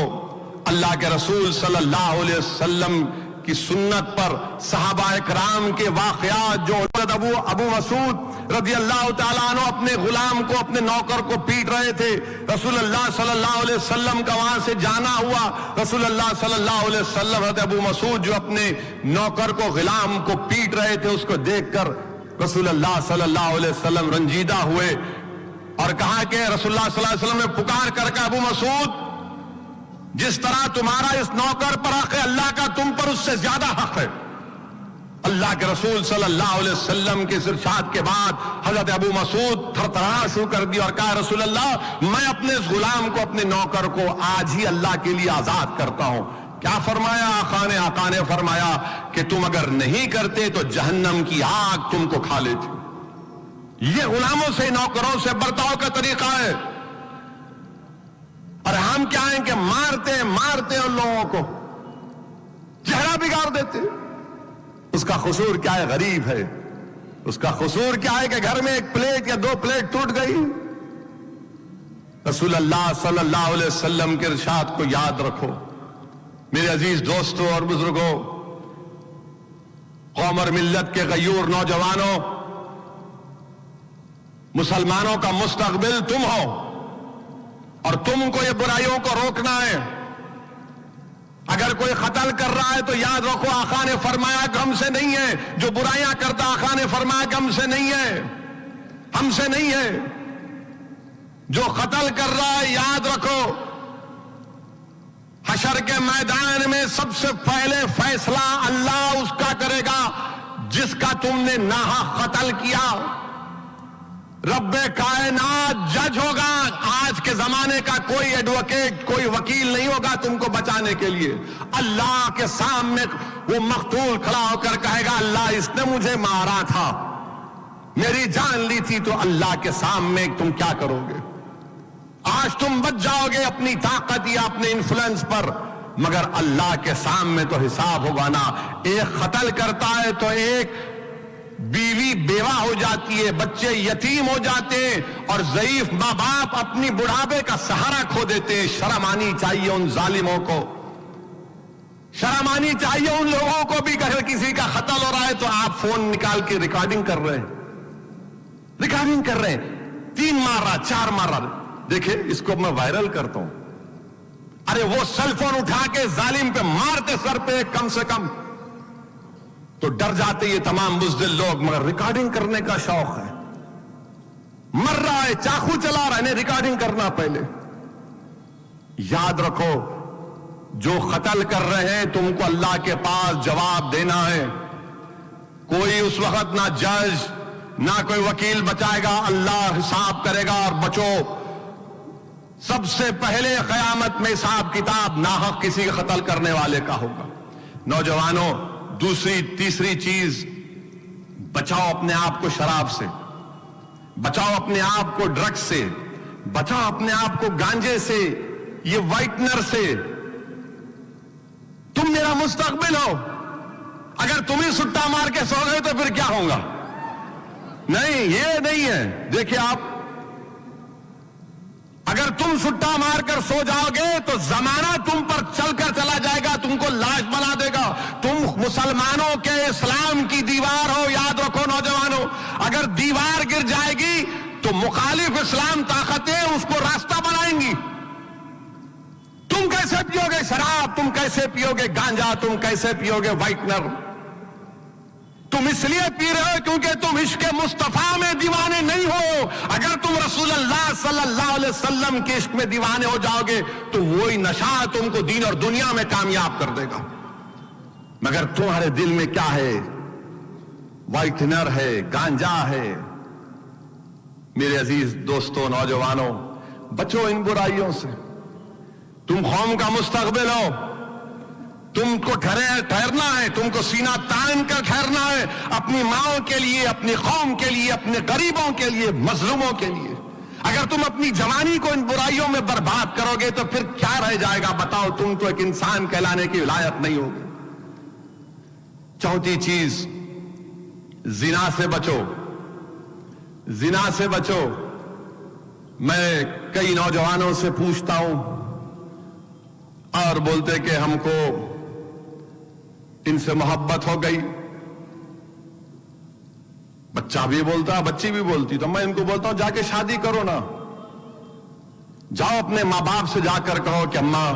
اللہ کے رسول صلی اللہ علیہ وسلم کی سنت پر صحابہ کرام کے واقعات, جو ابو مسعود رضی اللہ تعالیٰ عنہ اپنے غلام کو اپنے نوکر کو پیٹ رہے تھے, رسول اللہ صلی اللہ علیہ وسلم کا وہاں سے جانا ہوا, رسول اللہ صلی اللہ علیہ وسلم حضرت ابو مسعود جو اپنے نوکر کو غلام کو پیٹ رہے تھے اس کو دیکھ کر رسول اللہ صلی اللہ علیہ وسلم رنجیدہ ہوئے اور کہا کہ رسول اللہ صلی اللہ علیہ وسلم نے پکار کر کے ابو مسعود جس طرح تمہارا اس نوکر پر حق ہے اللہ کا تم پر اس سے زیادہ حق ہے. اللہ کے رسول صلی اللہ علیہ وسلم کے ارشاد کے بعد حضرت ابو مسعود تھرتھرانا شروع کر دیا اور کہا رسول اللہ میں اپنے اس غلام کو اپنے نوکر کو آج ہی اللہ کے لیے آزاد کرتا ہوں. کیا فرمایا آقا نے فرمایا کہ تم اگر نہیں کرتے تو جہنم کی آگ تم کو کھا لیتی. یہ غلاموں سے نوکروں سے برتاؤ کا طریقہ ہے. اور ہم کیا ہیں کہ مارتے ان لوگوں کو چہرہ بگاڑ دیتے. اس کا قصور کیا ہے؟ غریب ہے. اس کا قصور کیا ہے کہ گھر میں ایک پلیٹ یا 2 پلیٹ ٹوٹ گئی. رسول اللہ صلی اللہ علیہ وسلم کے ارشاد کو یاد رکھو میرے عزیز دوستوں اور بزرگوں. قوم اور ملت کے غیور نوجوانوں، مسلمانوں کا مستقبل تم ہو اور تم کو یہ برائیوں کو روکنا ہے. اگر کوئی قتل کر رہا ہے تو یاد رکھو آقا نے فرمایا کہ ہم سے نہیں ہے. جو برائیاں کرتا آقا نے فرمایا کہ ہم سے نہیں ہے، ہم سے نہیں ہے. جو قتل کر رہا ہے یاد رکھو حشر کے میدان میں سب سے پہلے فیصلہ اللہ اس کا کرے گا جس کا تم نے ناحق قتل کیا. رب کائنات جج ہوگا. آج کے زمانے کا کوئی ایڈوکیٹ کوئی وکیل نہیں ہوگا تم کو بچانے کے لیے. اللہ کے سامنے وہ مقتول کھڑا ہو کر کہے گا اللہ اس نے مجھے مارا تھا، میری جان لی تھی. تو اللہ کے سامنے تم کیا کرو گے؟ آج تم بچ جاؤ گے اپنی طاقت یا اپنے انفلوئنس پر، مگر اللہ کے سامنے تو حساب ہوگا نا. ایک قتل کرتا ہے تو ایک بیوی بیوہ ہو جاتی ہے، بچے یتیم ہو جاتے ہیں اور ضعیف ماں باپ اپنی بڑھاپے کا سہارا کھو دیتے ہیں. شرم آنی چاہیے ان ظالموں کو، شرم آنی چاہیے ان لوگوں کو بھی. اگر کسی کا قتل ہو رہا ہے تو آپ فون نکال کے ریکارڈنگ کر رہے ہیں 3 مار رہا 4 مار رہا. دیکھیں اس کو میں وائرل کرتا ہوں. ارے وہ سیل فون اٹھا کے ظالم پہ مارتے سر پہ کم سے کم تو ڈر جاتے یہ تمام بزدل لوگ، مگر ریکارڈنگ کرنے کا شوق ہے. مر رہا ہے چاقو چلا رہا ہے، انہیں ریکارڈنگ کرنا پہلے. یاد رکھو جو قتل کر رہے ہیں تم کو اللہ کے پاس جواب دینا ہے. کوئی اس وقت نہ جج نہ کوئی وکیل بچائے گا، اللہ حساب کرے گا. اور بچو سب سے پہلے قیامت میں حساب کتاب ناحق کسی کا قتل کرنے والے کا ہوگا. نوجوانوں تیسری چیز، بچاؤ اپنے آپ کو شراب سے، بچاؤ اپنے آپ کو ڈرگز سے، بچاؤ اپنے آپ کو گانجے سے، یہ وائٹنر سے. تم میرا مستقبل ہو. اگر تم ہی سٹا مار کے سو گئے تو پھر کیا ہوگا؟ نہیں، یہ نہیں ہے. دیکھیں آپ اگر تم سٹا مار کر سو جاؤ گے تو زمانہ تم پر چل کر چلا جائے گا، تم کو لاش بنا دے گا. تم مسلمانوں کے اسلام کی دیوار ہو. یاد رکھو نوجوانوں، اگر دیوار گر جائے گی تو مخالف اسلام طاقتیں اس کو راستہ بنائیں گی. تم کیسے پیو گے شراب؟ تم کیسے پیو گے گانجا؟ تم کیسے پیو گے وائٹنر؟ تم اس لیے پی رہے ہو کیونکہ تم عشق مصطفیٰ میں دیوانے نہیں ہو. اگر تم رسول اللہ صلی اللہ علیہ وسلم کے عشق میں دیوانے ہو جاؤ گے تو وہی نشہ تم کو دین اور دنیا میں کامیاب کر دے گا. مگر تمہارے دل میں کیا ہے؟ وائٹنر ہے، گانجا ہے. میرے عزیز دوستوں نوجوانوں، بچو ان برائیوں سے. تم قوم کا مستقبل ہو. تم کو ٹھہرنا ہے، تم کو سینہ تان کر ٹھہرنا ہے اپنی ماں کے لیے، اپنی قوم کے لیے، اپنے غریبوں کے لیے، مظلوموں کے لیے. اگر تم اپنی جوانی کو ان برائیوں میں برباد کرو گے تو پھر کیا رہ جائے گا؟ بتاؤ. تم تو ایک انسان کہلانے کی لائق نہیں ہوگے. چوتھی چیز، زنا سے بچو. زنا سے بچو. میں کئی نوجوانوں سے پوچھتا ہوں اور بولتے کہ ہم کو ان سے محبت ہو گئی. بچہ بھی بولتا، بچی بھی بولتی. تو میں ان کو بولتا ہوں جا کے شادی کرو نا. جاؤ اپنے ماں باپ سے جا کر کہو کہ اماں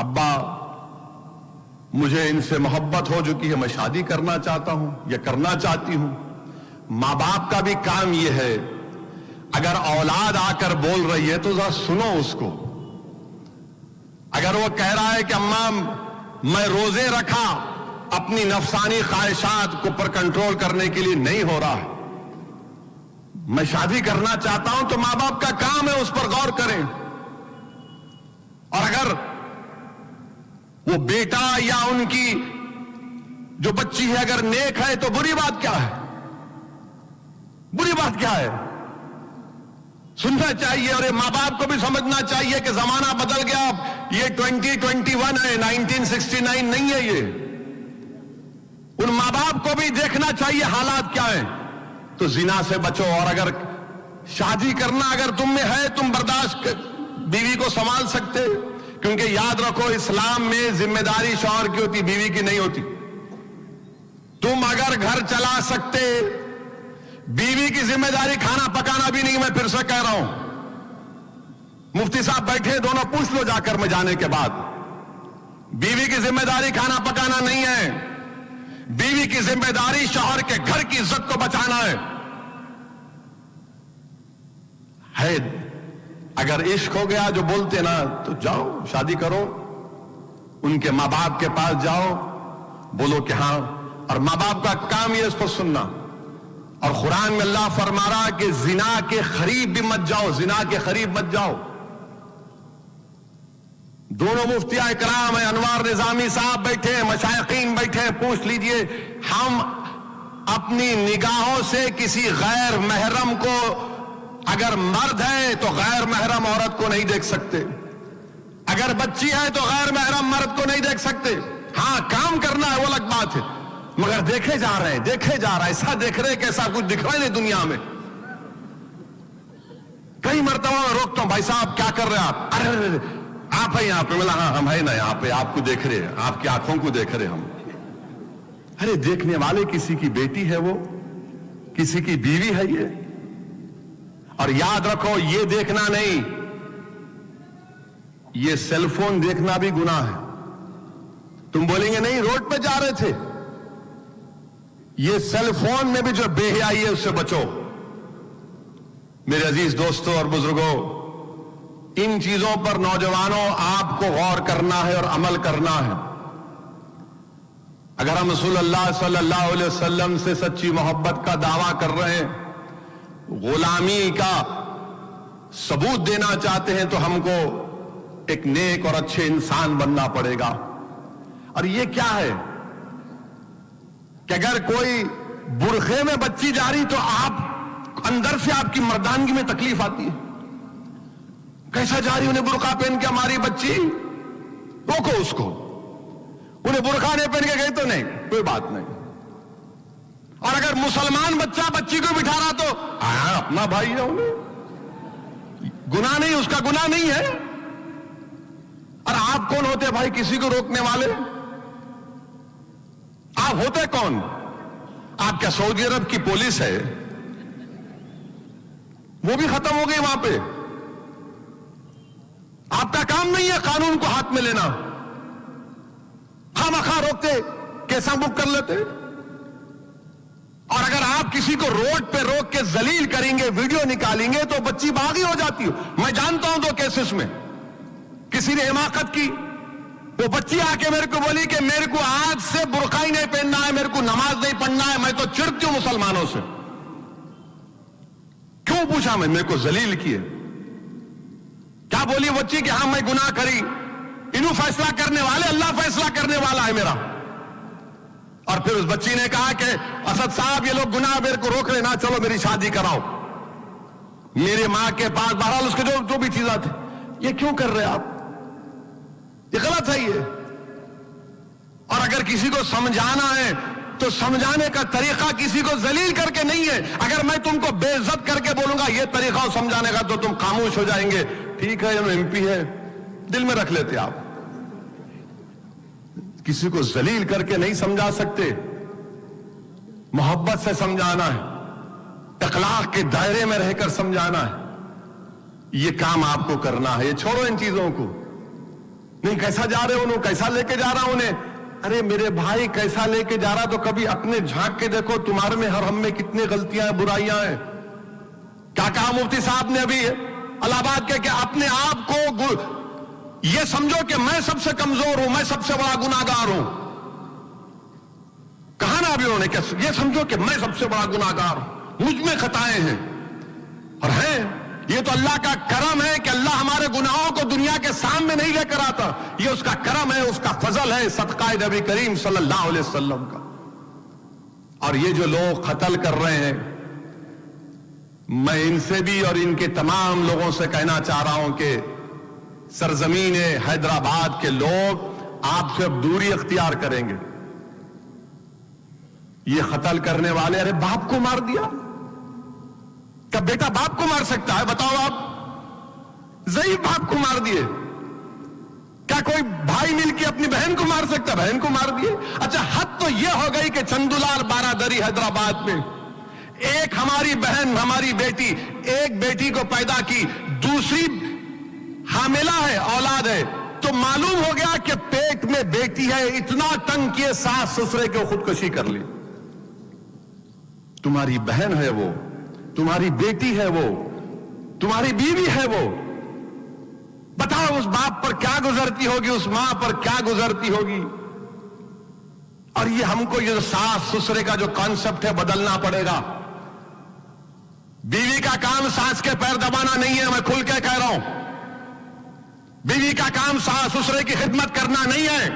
ابا مجھے ان سے محبت ہو چکی ہے، میں شادی کرنا چاہتا ہوں یا کرنا چاہتی ہوں. ماں باپ کا بھی کام یہ ہے، اگر اولاد آ کر بول رہی ہے تو ذرا سنو اس کو. اگر وہ کہہ رہا ہے کہ اماں میں روزے رکھا، اپنی نفسانی خواہشات کو پر کنٹرول کرنے کے لیے نہیں ہو رہا، میں شادی کرنا چاہتا ہوں، تو ماں باپ کا کام ہے اس پر غور کریں. اور اگر وہ بیٹا یا ان کی جو بچی ہے اگر نیک ہے تو بری بات کیا ہے؟ بری بات کیا ہے؟ سننا چاہیے. اور یہ ماں باپ کو بھی سمجھنا چاہیے کہ زمانہ بدل گیا، یہ 2021 ہے، 1969 نہیں ہے. یہ ان ماں باپ کو بھی دیکھنا چاہیے حالات کیا ہیں. تو زنا سے بچو. اور اگر شادی کرنا اگر تم میں ہے، تم برداشت بیوی کو سنبھال سکتے، کیونکہ یاد رکھو اسلام میں ذمہ داری شوہر کی ہوتی، بیوی کی نہیں ہوتی. تم اگر گھر چلا سکتے، بیوی کی ذمہ داری کھانا پکانا بھی نہیں. میں پھر سے کہہ رہا ہوں، مفتی صاحب بیٹھے، دونوں پوچھ لو جا کر میں جانے کے بعد. بیوی کی ذمہ داری کھانا پکانا نہیں ہے، بیوی کی ذمہ داری شوہر کے گھر کی عزت کو بچانا ہے. اگر عشق ہو گیا جو بولتے نا، تو جاؤ شادی کرو، ان کے ماں باپ کے پاس جاؤ، بولو کہ ہاں. اور ماں باپ کا کام یہ اس کو سننا. اور قرآن میں اللہ فرما رہا کہ زنا کے قریب بھی مت جاؤ، زنا کے قریب مت جاؤ. دونوں مفتیاء اکرام ہیں، انوار نظامی صاحب بیٹھے ہیں، مشائقین بیٹھے ہیں، پوچھ لیجئے ہم اپنی نگاہوں سے کسی غیر محرم کو، اگر مرد ہے تو غیر محرم عورت کو نہیں دیکھ سکتے، اگر بچی ہے تو غیر محرم مرد کو نہیں دیکھ سکتے. ہاں کام کرنا ہے وہ الگ بات ہے، مگر دیکھے جا رہے ہیں، دیکھے جا رہا ہے. ایسا دیکھ رہے کہ ایسا کچھ دکھ رہا نہیں دنیا میں. کئی مرتبہ میں روکتا ہوں، بھائی صاحب کیا کر رہے ہیں آپ؟ ارے آپ ہیں یہاں پہ؟ ملا ہاں ہم ہیں نا یہاں پہ، آپ کو دیکھ رہے ہیں، آپ کی آنکھوں کو دیکھ رہے ہم. ارے دیکھنے والے کسی کی بیٹی ہے، وہ کسی کی بیوی ہے یہ. اور یاد رکھو یہ دیکھنا نہیں، یہ سیل فون دیکھنا بھی گناہ ہے. تم بولیں گے نہیں روڈ پہ جا رہے تھے، یہ سیل فون میں بھی جو بے حیائی ہے اس سے بچو. میرے عزیز دوستوں اور بزرگوں، ان چیزوں پر نوجوانوں آپ کو غور کرنا ہے اور عمل کرنا ہے. اگر ہم رسول اللہ صلی اللہ علیہ وسلم سے سچی محبت کا دعویٰ کر رہے ہیں، غلامی کا ثبوت دینا چاہتے ہیں، تو ہم کو ایک نیک اور اچھے انسان بننا پڑے گا. اور یہ کیا ہے کہ اگر کوئی برقعے میں بچی جا رہی تو آپ اندر سے آپ کی مردانگی میں تکلیف آتی ہے. کیسا جا رہی انہیں برقع پہن کے ہماری بچی؟ روکو اس کو. انہیں برقع نہیں پہن کے گئی تو نہیں، کوئی بات نہیں. اور اگر مسلمان بچہ بچی کو بٹھا رہا تو اپنا بھائی ہے، انہیں گناہ نہیں، اس کا گناہ نہیں ہے. اور آپ کون ہوتے بھائی کسی کو روکنے والے؟ آپ ہوتے کون؟ آپ کیا سعودی عرب کی پولیس ہے؟ وہ بھی ختم ہو گئی وہاں پہ. آپ کا کام نہیں ہے قانون کو ہاتھ میں لینا. خواہ روکتے، کیسا بک کر لیتے. اور اگر آپ کسی کو روڈ پہ روک کے ذلیل کریں گے، ویڈیو نکالیں گے، تو بچی باغی ہو جاتی ہو. میں جانتا ہوں 2 کیسز میں کسی نے حماقت کی، وہ بچی آ کے میرے کو بولی کہ میرے کو آج سے برقع ہی نہیں پہننا ہے، میرے کو نماز نہیں پڑھنا ہے. میں تو چڑھتی ہوں مسلمانوں سے. کیوں پوچھا میں؟ میرے کو ذلیل کیے. کیا بولی بچی کہ ہاں میں گناہ کری؟ انہوں فیصلہ کرنے والے، اللہ فیصلہ کرنے والا ہے میرا. اور پھر اس بچی نے کہا کہ اسد صاحب یہ لوگ گناہ میرے کو روک لینا، چلو میری شادی کراؤ میرے ماں کے پاس. بہرحال اس کے جو بھی چیزیں تھیں. یہ کیوں کر رہے آپ؟ یہ غلط ہے یہ. اور اگر کسی کو سمجھانا ہے تو سمجھانے کا طریقہ کسی کو ذلیل کر کے نہیں ہے. اگر میں تم کو بے عزت کر کے بولوں گا یہ طریقہ سمجھانے کا تو تم خاموش ہو جائیں گے. ٹھیک ہے یہ MP ہے، دل میں رکھ لیتے. آپ کسی کو ذلیل کر کے نہیں سمجھا سکتے، محبت سے سمجھانا ہے، اخلاق کے دائرے میں رہ کر سمجھانا ہے. یہ کام آپ کو کرنا ہے. یہ چھوڑو ان چیزوں کو. نہیں کیسا جا رہے انہوں، کیسا لے کے جا رہا انہیں. ارے میرے بھائی کیسا لے کے جا رہا تو کبھی اپنے جھانک کے دیکھو تمہارے میں ہر ہم میں کتنی غلطیاں ہیں, برائیاں ہیں. کیا کہا مفتی صاحب نے ابھی الہ آباد کے کہ اپنے آپ کو یہ سمجھو کہ میں سب سے کمزور ہوں, میں سب سے بڑا گناہگار ہوں. کہا نا ابھی انہوں نے کہ یہ سمجھو کہ میں سب سے بڑا گناہگار ہوں, مجھ میں خطائیں ہیں. اور ہیں, یہ تو اللہ کا کرم ہے کہ اللہ ہمارے گناہوں کو دنیا کے سامنے نہیں لے کر آتا. یہ اس کا کرم ہے, اس کا فضل ہے, صدقہ نبی کریم صلی اللہ علیہ وسلم کا. اور یہ جو لوگ قتل کر رہے ہیں, میں ان سے بھی اور ان کے تمام لوگوں سے کہنا چاہ رہا ہوں کہ سرزمین حیدرآباد کے لوگ آپ سے اب دوری اختیار کریں گے. یہ قتل کرنے والے, ارے باپ کو مار دیا, کیا بیٹا باپ کو مار سکتا ہے؟ بتاؤ آپ, ضعیف باپ کو مار دیے. کیا کوئی بھائی مل کے اپنی بہن کو مار سکتا؟ بہن کو مار دیے. اچھا حد تو یہ ہو گئی کہ چندولال بارادری حیدرآباد میں ایک ہماری بہن, ہماری بیٹی, ایک بیٹی کو پیدا کی, دوسری حاملہ ہے, اولاد ہے, تو معلوم ہو گیا کہ پیٹ میں بیٹی ہے, اتنا تنگ کیے ساس سسرے کو خودکشی کر لی. تمہاری بہن ہے وہ, تمہاری بیٹی ہے وہ, تمہاری بیوی ہے وہ. بتاؤ اس باپ پر کیا گزرتی ہوگی, اس ماں پر کیا گزرتی ہوگی. اور یہ ہم کو یہ ساس سسرے کا جو کانسیپٹ ہے بدلنا پڑے گا. بیوی کا کام ساس کے پیر دبانا نہیں ہے, میں کھل کے کہہ رہا ہوں. بیوی کا کام ساس سسرے کی خدمت کرنا نہیں ہے.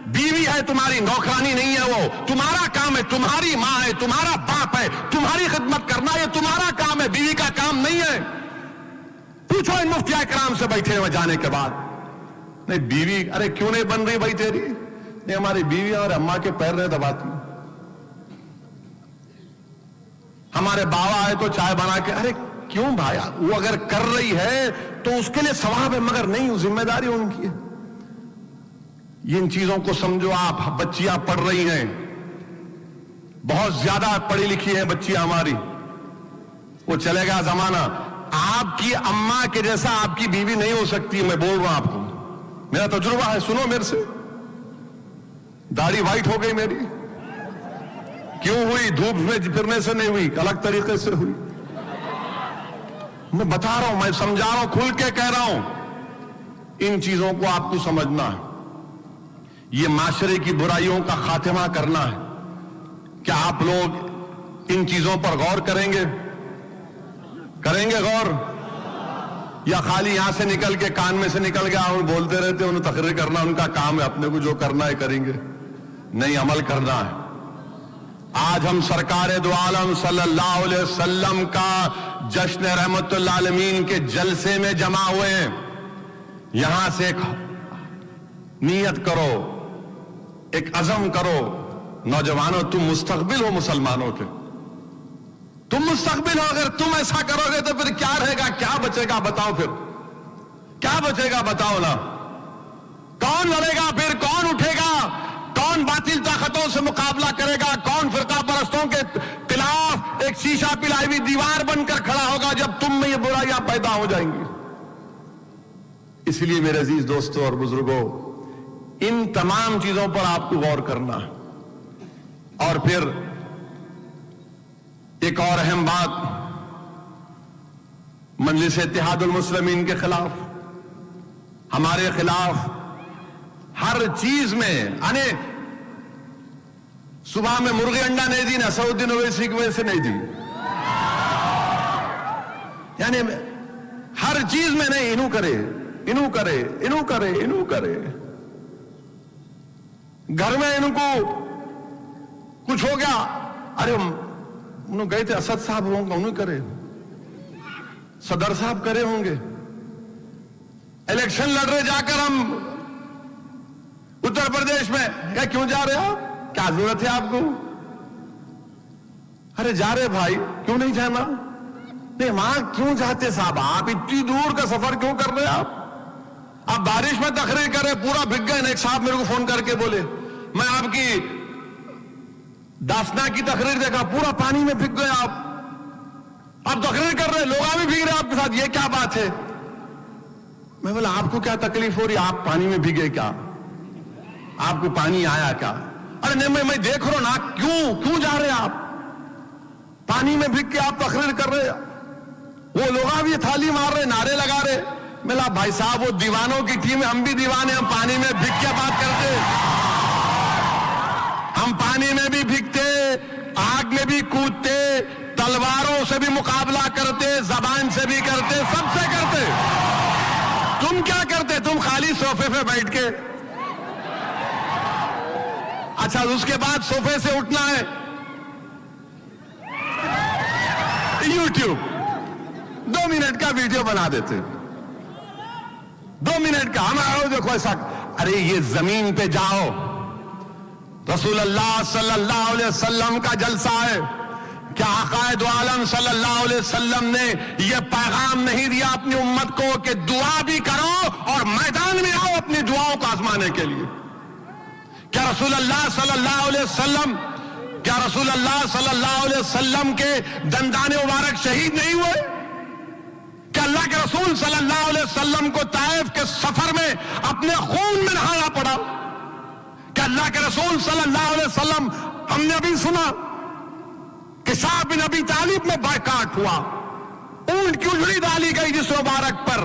بیوی ہے تمہاری, نوکرانی نہیں ہے وہ, تمہارا کام ہے, تمہاری ماں ہے, تمہارا باپ ہے, تمہاری خدمت کرنا یہ تمہارا کام ہے, بیوی کا کام نہیں ہے. پوچھو ان مفتیاء کرام سے بیٹھے ہوئے جانے کے بعد, نہیں بیوی, ارے کیوں نہیں بن رہی بھائی تیری؟ نہیں ہماری بیوی اور اماں کے پیر نہیں دباتی. ہمارے بابا ہے تو چائے بنا کے, ارے کیوں بھائی, وہ اگر کر رہی ہے تو اس کے لیے ثواب ہے, مگر نہیں, ذمہ داری ان کی ہے. ان چیزوں کو سمجھو آپ. بچیاں پڑھ رہی ہیں, بہت زیادہ پڑھی لکھی ہیں بچیاں ہماری. وہ چلے گا زمانہ, آپ کی اماں کے جیسا آپ کی بیوی نہیں ہو سکتی. میں بول رہا ہوں آپ کو, میرا تجربہ ہے, سنو میرے سے. داڑھی وائٹ ہو گئی میری, کیوں ہوئی؟ دھوپ میں پھرنے سے نہیں ہوئی, الگ طریقے سے ہوئی. میں بتا رہا ہوں, میں سمجھا رہا ہوں, کھل کے کہہ رہا ہوں. ان چیزوں کو آپ کو سمجھنا ہے. یہ معاشرے کی برائیوں کا خاتمہ کرنا ہے. کیا آپ لوگ ان چیزوں پر غور کریں گے؟ کریں گے غور؟ یا خالی یہاں سے نکل کے کان میں سے نکل گیا اور بولتے رہتے, انہیں تقریر کرنا ان کا کام ہے, اپنے کو جو کرنا ہے کریں گے. نہیں, عمل کرنا ہے. آج ہم سرکار دو عالم صلی اللہ علیہ وسلم کا جشن رحمت اللہ عالمین کے جلسے میں جمع ہوئے ہیں. یہاں سے ایک نیت کرو, ایک عزم کرو. نوجوانوں, تم مستقبل ہو مسلمانوں کے, تم مستقبل ہو. اگر تم ایسا کرو گے تو پھر کیا رہے گا, کیا بچے گا بتاؤ؟ پھر کیا بچے گا بتاؤ نا؟ کون لڑے گا پھر؟ کون اٹھے گا؟ کون باطل طاقتوں سے مقابلہ کرے گا؟ کون فرقہ پرستوں کے خلاف ایک شیشہ پلائی ہوئی دیوار بن کر کھڑا ہوگا جب تم میں یہ برائیاں پیدا ہو جائیں گی؟ اس لیے میرے عزیز دوستوں اور بزرگوں, ان تمام چیزوں پر آپ کو غور کرنا ہے. اور پھر ایک اور اہم بات, مجلس اتحاد المسلمین کے خلاف, ہمارے خلاف ہر چیز میں, یعنی صبح میں مرغی انڈا نہیں دی, نصرالدین اویسی کی وجہ سے نہیں دی, یعنی ہر چیز میں نہیں, انہوں کرے, انہوں کرے, انہوں کرے, انہوں کرے. گھر میں ان کو کچھ ہو گیا, ارے انہوں گئے تھے اسد صاحب ہوں گے, انہوں کرے, صدر صاحب کرے ہوں گے. الیکشن لڑ رہے جا کر ہم اتر پردیش میں, کیا کیوں جا رہے آپ؟ کیا ضرورت ہے آپ کو؟ ارے جا رہے بھائی, کیوں نہیں جانا؟ نہیں وہاں کیوں جاتے صاحب, آپ اتنی دور کا سفر کیوں کر رہے آپ؟ آپ بارش میں تقریر کر رہے, پورا بھگ گئے. ایک صاحب میرے کو فون کر کے بولے, میں آپ کی داسنا کی تقریر دیکھا, پورا پانی میں بھگ گئے آپ تقریر کر رہے, لوگ بھی بھیگ رہے آپ کے ساتھ, یہ کیا بات ہے؟ میں بولا آپ کو کیا تکلیف ہو رہی, آپ پانی میں بھیگے کیا؟ آپ کو پانی آیا کیا؟ ارے نہیں میں دیکھ رہا ہوں نا. کیوں جا رہے آپ پانی میں بھگ کے؟ آپ تقریر کر رہے, وہ لوگ بھی تھالی مار رہے, نعرے لگا رہے. ملا بھائی صاحب وہ دیوانوں کی ٹیم ہے, ہم بھی دیوانے, ہم پانی میں بھگ کے بات کرتے, ہم پانی میں بھی بھگتے, آگ میں بھی کودتے, تلواروں سے بھی مقابلہ کرتے, زبان سے بھی کرتے, سب سے کرتے. تم کیا کرتے؟ تم خالی صوفے پہ بیٹھ کے. اچھا اس کے بعد صوفے سے اٹھنا ہے, یوٹیوب 2 منٹ کا ویڈیو بنا دیتے, 2 منٹ کا. ہمارا دیکھو ایسا, ارے یہ زمین پہ جاؤ, رسول اللہ صلی اللہ علیہ وسلم کا جلسہ ہے. کیا آقا دو عالم صلی اللہ علیہ وسلم نے یہ پیغام نہیں دیا اپنی امت کو کہ دعا بھی کرو اور میدان میں آؤ اپنی دعاؤں کو آزمانے کے لیے؟ کیا رسول اللہ صلی اللہ علیہ وسلم کے دندان مبارک شہید نہیں ہوئے؟ کہ اللہ کے رسول صلی اللہ علیہ وسلم کو طائف کے سفر میں اپنے خون میں نہانا پڑا؟ کہ اللہ کے رسول صلی اللہ علیہ وسلم, ہم نے ابھی سنا کہ صاحب بن ابی طالب میں بائیکاٹ ہوا, اونٹ کی اجڑی ڈالی گئی جس مبارک پر.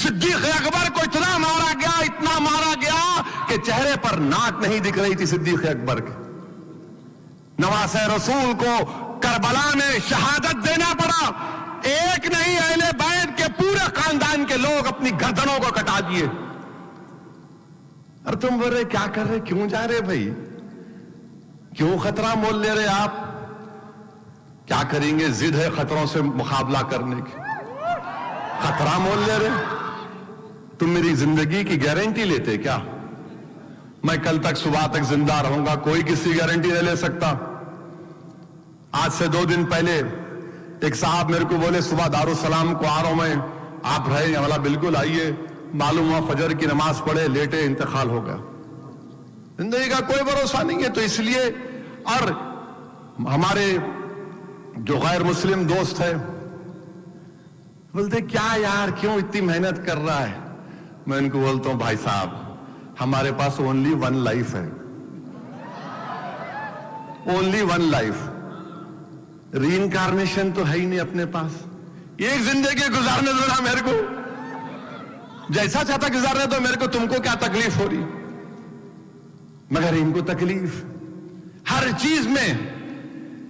صدیق اکبر کو اتنا مارا گیا کہ چہرے پر ناک نہیں دکھ رہی تھی صدیق اکبر کے. نواسہ رسول کو کربلا میں شہادت دینا پڑا. ایک نہیں, اہل بیت کے پورے خاندان کے لوگ اپنی گردنوں کو کٹا دیے. اور تم بول رہے کیا کر رہے, کیوں جا رہے بھائی, کیوں خطرہ مول لے رہے آپ؟ کیا کریں گے؟ ضد ہے خطروں سے مقابلہ کرنے کی, خطرہ مول لے رہے. تم میری زندگی کی گارنٹی لیتے کیا؟ میں کل تک صبح تک زندہ رہوں گا, کوئی کسی گارنٹی نہیں لے سکتا. آج سے 2 دن پہلے ایک صاحب میرے کو بولے صبح دارالسلام کو آ رہا ہوں میں, آپ رہے؟ والا بالکل آئیے. معلوم ہوا فجر کی نماز پڑھے, لیٹے, انتقال ہو گیا. زندگی کا کوئی بھروسہ نہیں ہے. تو اس لیے, اور ہمارے جو غیر مسلم دوست ہے بولتے کیا یار کیوں اتنی محنت کر رہا ہے؟ میں ان کو بولتا ہوں بھائی صاحب ہمارے پاس اونلی 1 لائف ہے, اونلی 1 لائف. ری انکارنیشن تو ہے ہی نہیں اپنے پاس. ایک زندگی گزارنے دو نا میرے کو, جیسا چاہتا گزارنے دو میرے کو. تم کو کیا تکلیف ہو رہی؟ مگر ان کو تکلیف ہر چیز میں.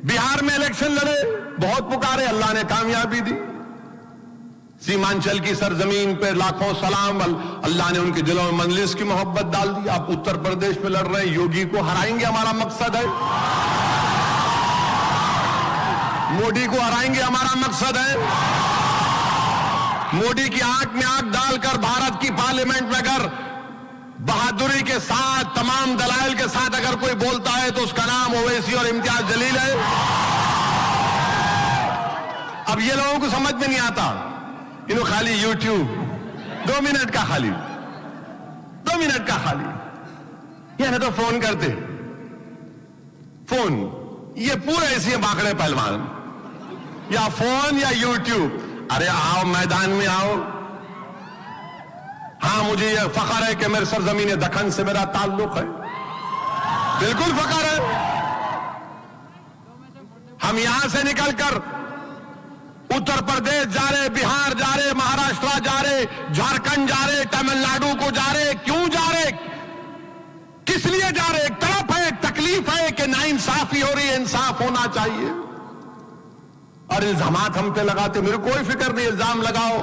بہار میں الیکشن لڑے, بہت پکارے, اللہ نے کامیابی دی. سیمانچل کی سرزمین پہ لاکھوں سلام, اللہ نے ان کے دلوں میں مجلس کی محبت ڈال دی. آپ اتر پردیش میں لڑ رہے ہیں, یوگی کو ہرائیں گے, ہمارا مقصد ہے. مودی کو ہرائیں گے, ہمارا مقصد ہے. مودی کی آنکھ میں آنکھ ڈال کر بھارت کی پارلیمنٹ میں اگر بہادری کے ساتھ, تمام دلائل کے ساتھ اگر کوئی بولتا ہے تو اس کا نام اویسی اور امتیاز جلیل ہے. اب یہ لوگوں کو سمجھ میں نہیں آتا, انہوں خالی یوٹیوب 2 منٹ کا خالی, 2 منٹ کا خالی, یہ نہ تو فون کرتے, فون, یہ پورے ایسے باکڑے پہلوان, یا فون یا یوٹیوب. ارے آؤ میدان میں آؤ. ہاں مجھے یہ فخر ہے کہ میرے سرزمین دکن سے میرا تعلق ہے, بالکل فخر ہے. ہم یہاں سے نکل کر اتر پردیش جا رہے, بہار جا رہے, مہاراشٹر جا رہے, جھارکھنڈ جا رہے, تمل ناڈو کو جا رہے. کیوں جا رہے, کس لیے جا رہے؟ ایک طرف ہے, ایک تکلیف ہے کہ ناانصافی ہو رہی ہے, انصاف ہونا چاہیے. اور الزامات ہم پہ لگاتے, میرے کوئی فکر نہیں, الزام لگاؤ,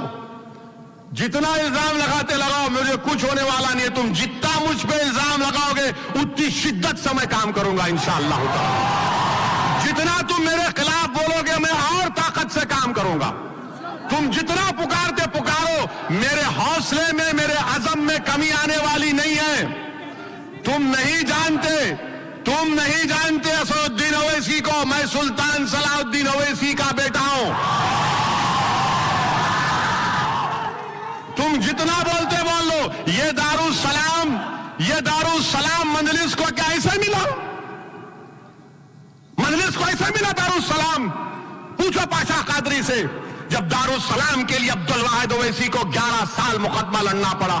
جتنا الزام لگاتے لگاؤ, مجھے کچھ ہونے والا نہیں ہے. تم جتنا مجھ پہ الزام لگاؤ گے اتنی شدت سے میں کام کروں گا انشاءاللہ تعالی. جتنا تم میرے خلاف بولو گے میں اور طاقت سے کام کروں گا. تم جتنا پکارتے پکارو, میرے حوصلے میں, میرے عزم میں کمی آنے والی نہیں ہے. تم نہیں جانتے اسد الدین اویسی کو. میں سلطان صلاح الدین اویسی کا بیٹا ہوں. تم جتنا بولتے بول لو. یہ دارالسلام مجلس کو کیا ایسے ملا؟ مجلس کو ایسے ملا دارالسلام؟ پوچھو پاشا قادری سے, جب دارالسلام کے لیے عبدالواحد اویسی کو 11 سال مقدمہ لڑنا پڑا.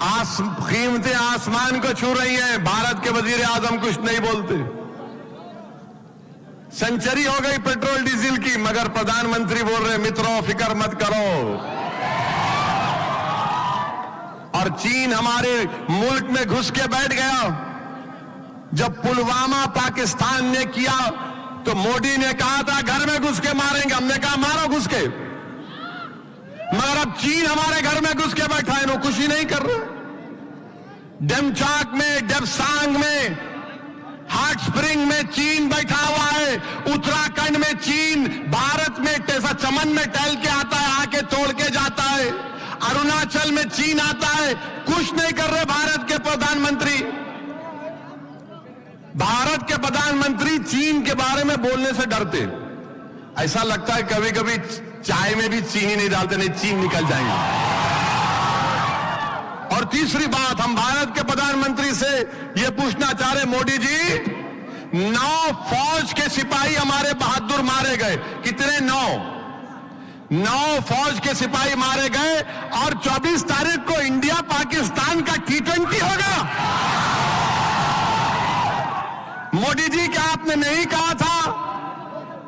قیمتیں آسمان کو چھو رہی ہیں، بھارت کے وزیر اعظم کچھ نہیں بولتے. سنچری ہو گئی پیٹرول ڈیزل کی، مگر پردھان منتری بول رہے متروں فکر مت کرو. اور چین ہمارے ملک میں گھس کے بیٹھ گیا. جب پلوامہ پاکستان نے کیا تو مودی نے کہا تھا گھر میں گھس کے ماریں گے، ہم نے کہا مارو گھس کے. مگر اب چین ہمارے گھر میں گھس کے بیٹھا ہے، انہوں کچھ ہی نہیں کر رہے. ڈیمچاک میں، ڈیبسانگ میں، ہاٹ سپرنگ میں چین بیٹھا ہوا ہے. اتراکھنڈ میں چین بھارت میں ٹیسا چمن میں ٹہل کے آتا ہے، آ کے توڑ کے جاتا ہے. اروناچل میں چین آتا ہے، کچھ نہیں کر رہے بھارت کے پردھان منتری. بھارت کے پردھان منتری چین کے بارے میں بولنے سے ڈرتے. ایسا لگتا ہے کبھی کبھی چائے میں بھی چینی نہیں ڈالتے، نہیں چین نکل جائیں گے. اور تیسری بات، ہم بھارت کے پردھان منتری سے یہ پوچھنا چاہ رہے مودی جی، 9 فوج کے سپاہی ہمارے بہادر مارے گئے. کتنے؟ 9 فوج کے سپاہی مارے گئے. اور 24 تاریخ کو انڈیا پاکستان کا T20 ہوگا. مودی جی کیا آپ نے نہیں کہا تھا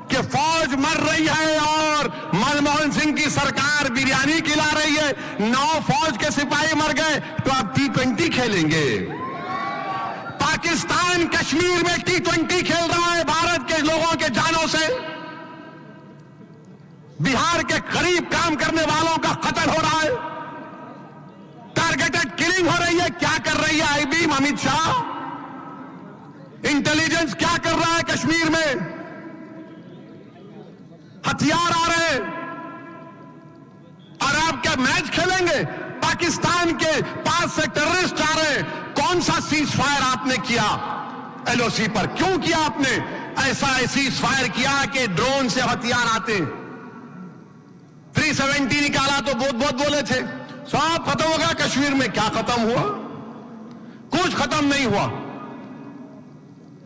کہ فوج مر رہی ہے اور منموہن سنگھ کی سرکار بریانی کھلا رہی ہے؟ 9 فوج کے سپاہی مر گئے تو آپ T20 کھیلیں گے. پاکستان کشمیر میں T20 کھیل رہا ہے بھارت کے لوگوں کے جانوں سے. بہار کے قریب کام کرنے والوں کا قتل ہو رہا ہے، ٹارگیٹڈ کلنگ ہو رہی ہے. کیا کر رہی ہے آئی بی امت شاہ؟ انٹیلیجنس کیا کر رہا ہے کشمیر میں؟ ہتھیار آ رہے ہیں اور آپ کیا میچ کھیلیں گے؟ پاکستان کے پاس سے ٹیررسٹ آ رہے ہیں. کون سا سیز فائر آپ نے کیا LOC پر؟ کیوں کیا آپ نے ایسا سیز فائر کیا کہ ڈرون سے ہتھیار آتے؟ 370 نکالا تو بہت بولے تھے سب ختم ہو گیا کشمیر میں. کیا ختم ہوا؟ کچھ ختم نہیں ہوا.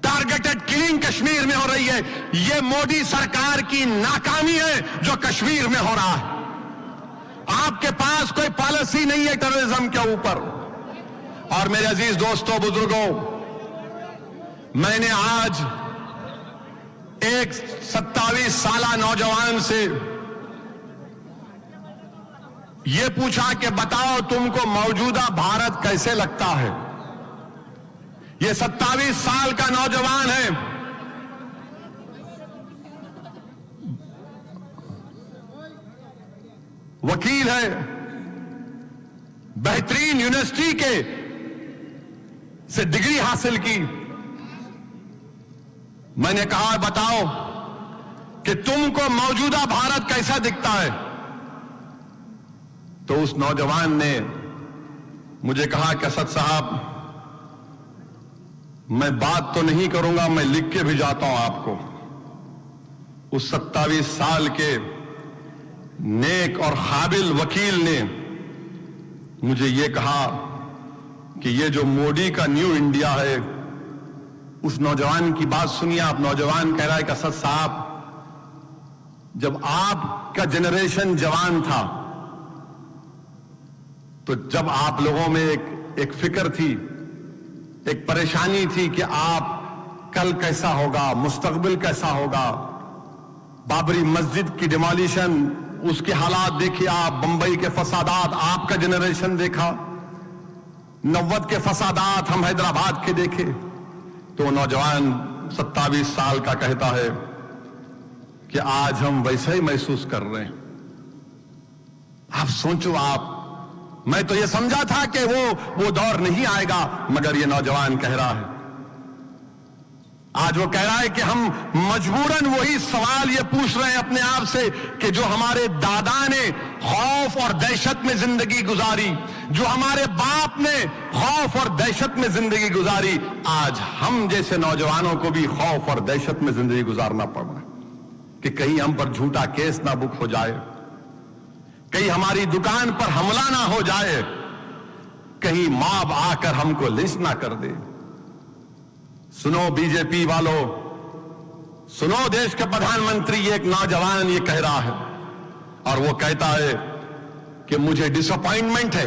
ٹارگیٹڈ کلنگ کشمیر میں ہو رہی ہے. یہ مودی سرکار کی ناکامی ہے جو کشمیر میں ہو رہا ہے. آپ کے پاس کوئی پالیسی نہیں ہے ٹیررزم کے اوپر. اور میرے عزیز دوستوں، بزرگوں، میں نے آج ایک 27 سالہ نوجوان سے یہ پوچھا کہ بتاؤ تم کو موجودہ بھارت کیسے لگتا ہے؟ یہ 27 سال کا نوجوان ہے. وکیل ہے، بہترین یونیورسٹی کے سے ڈگری حاصل کی. میں نے کہا بتاؤ کہ تم کو موجودہ بھارت کیسا دکھتا ہے؟ تو اس نوجوان نے مجھے کہا کہ اسد صاحب میں بات تو نہیں کروں گا، میں لکھ کے بھی جاتا ہوں آپ کو. اس 27 سال کے نیک اور قابل وکیل نے مجھے یہ کہا کہ یہ جو مودی کا نیو انڈیا ہے، اس نوجوان کی بات سنیے آپ. نوجوان کہہ رہا ہے کہ اسد صاحب جب آپ کا جنریشن جوان تھا تو جب آپ لوگوں میں ایک فکر تھی، ایک پریشانی تھی کہ آپ کل کیسا ہوگا، مستقبل کیسا ہوگا. بابری مسجد کی ڈیمولیشن، اس کے حالات دیکھیے آپ. بمبئی کے فسادات آپ کا جنریشن دیکھا. 90 کے فسادات ہم حیدرآباد کے دیکھے. تو نوجوان 27 سال کا کہتا ہے کہ آج ہم ویسا ہی محسوس کر رہے ہیں. آپ سوچو آپ، میں تو یہ سمجھا تھا کہ وہ دور نہیں آئے گا، مگر یہ نوجوان کہہ رہا ہے. آج وہ کہہ رہا ہے کہ ہم مجبوراً وہی سوال یہ پوچھ رہے ہیں اپنے آپ سے کہ جو ہمارے دادا نے خوف اور دہشت میں زندگی گزاری، جو ہمارے باپ نے خوف اور دہشت میں زندگی گزاری، آج ہم جیسے نوجوانوں کو بھی خوف اور دہشت میں زندگی گزارنا پڑ رہا ہے کہ کہیں ہم پر جھوٹا کیس نہ بک ہو جائے، کہیں ہماری دکان پر حملہ نہ ہو جائے، کہیں ماب آ کر ہم کو لنچ نہ کر دے. سنو بی جے پی والو، سنو دیش کے پردھان منتری، ایک نوجوان یہ کہہ رہا ہے اور وہ کہتا ہے کہ مجھے ڈس اپوائنٹمنٹ ہے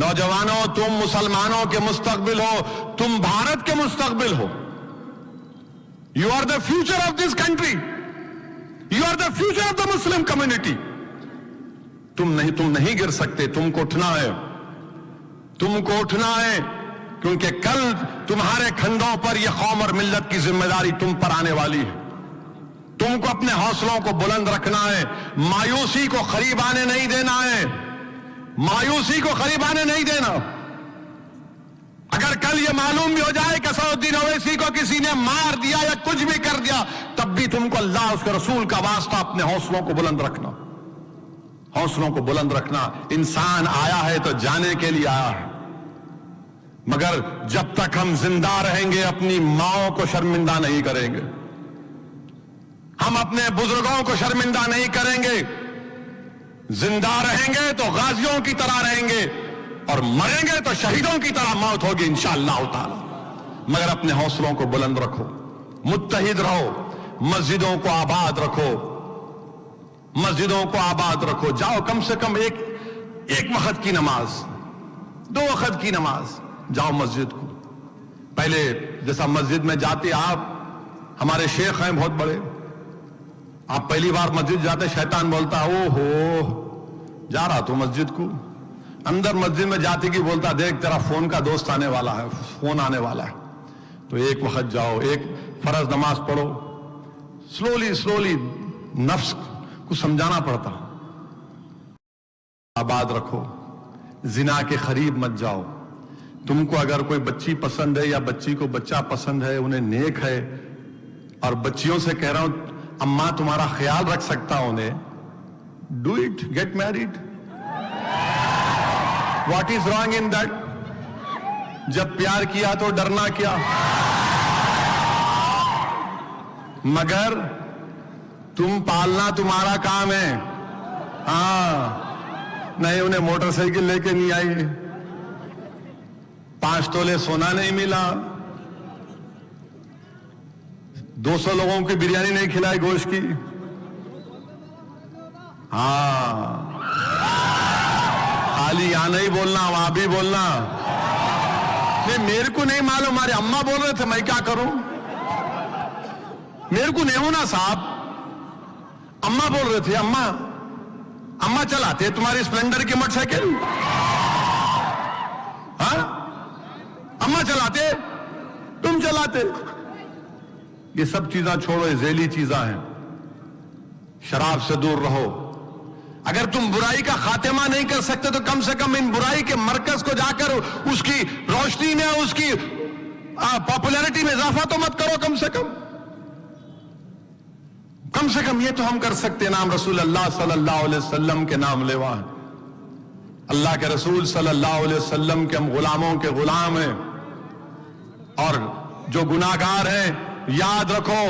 نوجوانوں، تم مسلمانوں کے مستقبل ہو، تم بھارت کے مستقبل ہو. You are the future of this country. You are the future of the Muslim community. تم نہیں گر سکتے. تم کو اٹھنا ہے. تم کو اٹھنا ہے، کیونکہ کل تمہارے کندھوں پر یہ قوم اور ملت کی ذمہ داری تم پر آنے والی ہے. تم کو اپنے حوصلوں کو بلند رکھنا ہے. مایوسی کو قریب آنے نہیں دینا ہے. مایوسی کو قریب آنے نہیں دینا. اگر کل یہ معلوم بھی ہو جائے کہ اسد الدین اویسی کو کسی نے مار دیا یا کچھ بھی کر دیا، تب بھی تم کو اللہ اس کے رسول کا واسطہ اپنے حوصلوں کو بلند رکھنا. حوصلوں کو بلند رکھنا. انسان آیا ہے تو جانے کے لیے آیا ہے، مگر جب تک ہم زندہ رہیں گے اپنی ماؤں کو شرمندہ نہیں کریں گے. ہم اپنے بزرگوں کو شرمندہ نہیں کریں گے. زندہ رہیں گے تو غازیوں کی طرح رہیں گے، اور مریں گے تو شہیدوں کی طرح موت ہوگی انشاءاللہ تعالی. مگر اپنے حوصلوں کو بلند رکھو، متحد رہو، مسجدوں کو آباد رکھو. مسجدوں کو آباد رکھو. جاؤ کم سے کم ایک وقت کی نماز، 2 وقت کی نماز جاؤ مسجد کو. پہلے جیسا مسجد میں جاتے آپ، ہمارے شیخ ہیں بہت بڑے، آپ پہلی بار مسجد جاتے شیطان بولتا او ہو جا رہا تو مسجد کو. اندر مسجد میں جاتے کی بولتا دیکھ تیرا فون کا دوست آنے والا ہے، فون آنے والا ہے. تو ایک وقت جاؤ، ایک فرض نماز پڑھو. سلولی نفس کو سمجھانا پڑتا. آباد رکھو، زنا کے قریب مت جاؤ. تم کو اگر کوئی بچی پسند ہے یا بچی کو بچہ پسند ہے، انہیں نیک ہے، اور بچیوں سے کہہ رہا ہوں اماں تمہارا خیال رکھ سکتا ہوں انہیں، do it, get married. What is wrong in that? جب پیار کیا تو ڈرنا کیا؟ مگر تم پالنا تمہارا کام ہے. ہاں نہیں، انہیں موٹر سائیکل لے کے نہیں آئی، 5 تولے سونا نہیں ملا، 200 لوگوں کی بریانی نہیں کھلائی گوشت کی. ہاں خالی یہاں نہیں بولنا، وہاں بھی بولنا. نہیں میرے کو نہیں معلوم، ہمارے اماں بول رہے تھے، میں کیا کروں؟ میرے کو نہیں ہونا صاحب. اماں بول رہے تھے، اماں چلاتے تمہاری اسپلینڈر کی موٹر سائیکل؟ ہاں اماں چلاتے، تم چلاتے. یہ سب چیزاں چھوڑو، یہ ذیلی چیزاں ہیں. شراب سے دور رہو. اگر تم برائی کا خاتمہ نہیں کر سکتے تو کم سے کم ان برائی کے مرکز کو جا کر اس کی روشنی میں، اس کی پاپولیرٹی میں اضافہ تو مت کرو. کم سے کم یہ تو ہم کر سکتے. نام رسول اللہ صلی اللہ علیہ وسلم کے نام لیوا ہے. اللہ کے رسول صلی اللہ علیہ وسلم کے ہم غلاموں کے غلام ہیں. اور جو گناہگار ہیں، یاد رکھو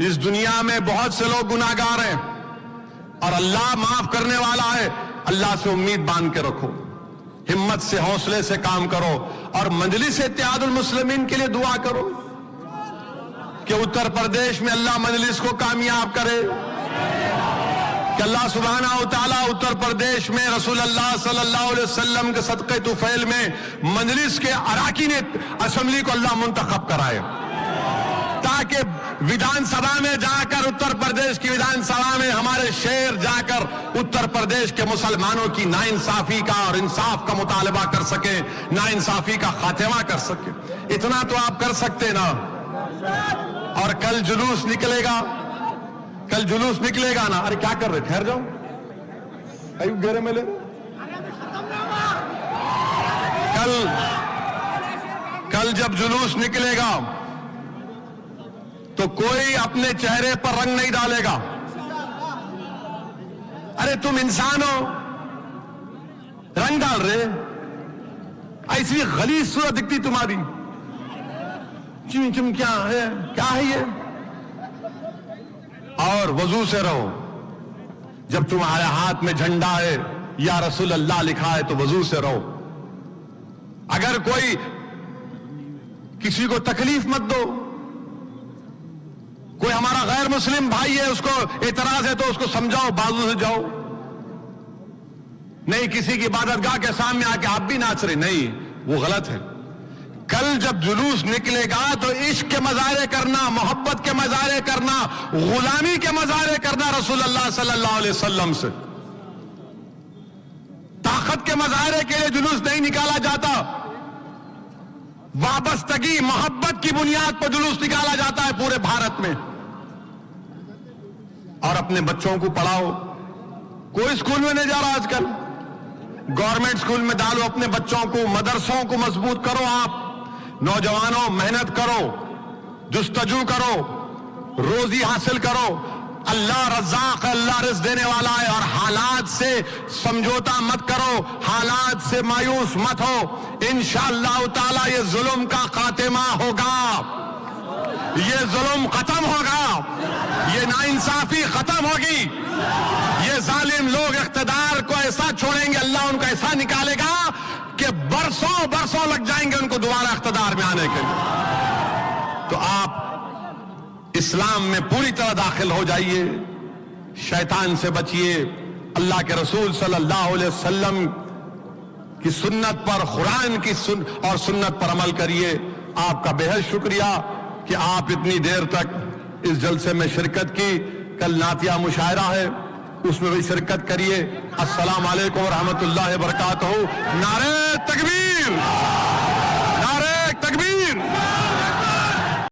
اس دنیا میں بہت سے لوگ گناہگار ہیں اور اللہ معاف کرنے والا ہے. اللہ سے امید باندھ کے رکھو، ہمت سے، حوصلے سے کام کرو، اور مجلس اتحاد المسلمین کے لیے دعا کرو کہ اتر پردیش میں اللہ مجلس کو کامیاب کرے، کہ اللہ سبحانہ و تعالیٰ اتر پردیش میں رسول اللہ صلی اللہ علیہ وسلم کے صدقے طفیل میں مجلس کے اراکین اسمبلی کو اللہ منتخب کرائے، تاکہ ودھان سبھا میں جا کر، اتر پردیش کی ودھان سبھا میں ہمارے شیر جا کر اتر پردیش کے مسلمانوں کی ناانصافی کا اور انصاف کا مطالبہ کر سکیں، ناانصافی کا خاتمہ کر سکیں. اتنا تو آپ کر سکتے نا. اور کل جلوس نکلے گا نا. ارے کیا کر رہے، ٹھہر جاؤ، گھیرے میں لے. کل جب جلوس نکلے گا تو کوئی اپنے چہرے پر رنگ نہیں ڈالے گا. ارے تم انسان ہو، رنگ ڈال رہے، ایسی غلیظ صورت دکھتی تمہاری. چم کیا ہے یہ؟ اور وضو سے رہو. جب تمہارے ہاتھ میں جھنڈا ہے یا رسول اللہ لکھا ہے تو وضو سے رہو. اگر کوئی کسی کو تکلیف مت دو. کوئی ہمارا غیر مسلم بھائی ہے، اس کو اعتراض ہے تو اس کو سمجھاؤ، بازو سے جاؤ. نہیں کسی کی عبادت گاہ کے سامنے آ کے آپ بھی ناچ رہے، نہیں، وہ غلط ہے۔ کل جب جلوس نکلے گا تو عشق کے مظاہرے کرنا، محبت کے مظاہرے کرنا، غلامی کے مظاہرے کرنا رسول اللہ صلی اللہ علیہ وسلم سے۔ طاقت کے مظاہرے کے لیے جلوس نہیں نکالا جاتا، وابستگی محبت کی بنیاد پر جلوس نکالا جاتا ہے پورے بھارت میں۔ اور اپنے بچوں کو پڑھاؤ، کوئی اسکول میں نہیں جا رہا آج کل، گورنمنٹ اسکول میں ڈالو اپنے بچوں کو، مدرسوں کو مضبوط کرو، آپ نوجوانوں محنت کرو، جستجو کرو، روزی حاصل کرو، اللہ رزاق ہے، اللہ رزق دینے والا ہے، اور حالات سے سمجھوتا مت کرو، حالات سے مایوس مت ہو، انشاءاللہ تعالی یہ ظلم کا خاتمہ ہوگا، یہ ظلم ختم ہوگا، یہ ناانصافی ختم ہوگی، یہ ظالم لوگ اقتدار کو ایسا چھوڑیں گے، اللہ ان کو ایسا نکالے گا کہ برسوں برسوں لگ جائیں گے ان کو دوبارہ اقتدار میں آنے کے لیے۔ تو آپ اسلام میں پوری طرح داخل ہو جائیے، شیطان سے بچیے، اللہ کے رسول صلی اللہ علیہ وسلم کی سنت پر، قرآن کی سنت پر عمل کریے۔ آپ کا بے حد شکریہ کہ آپ اتنی دیر تک اس جلسے میں شرکت کی۔ کل نعتیہ مشاعرہ ہے، اس میں بھی شرکت کریے۔ السلام علیکم ورحمۃ اللہ وبرکاتہ۔ نعرہ تکبیر۔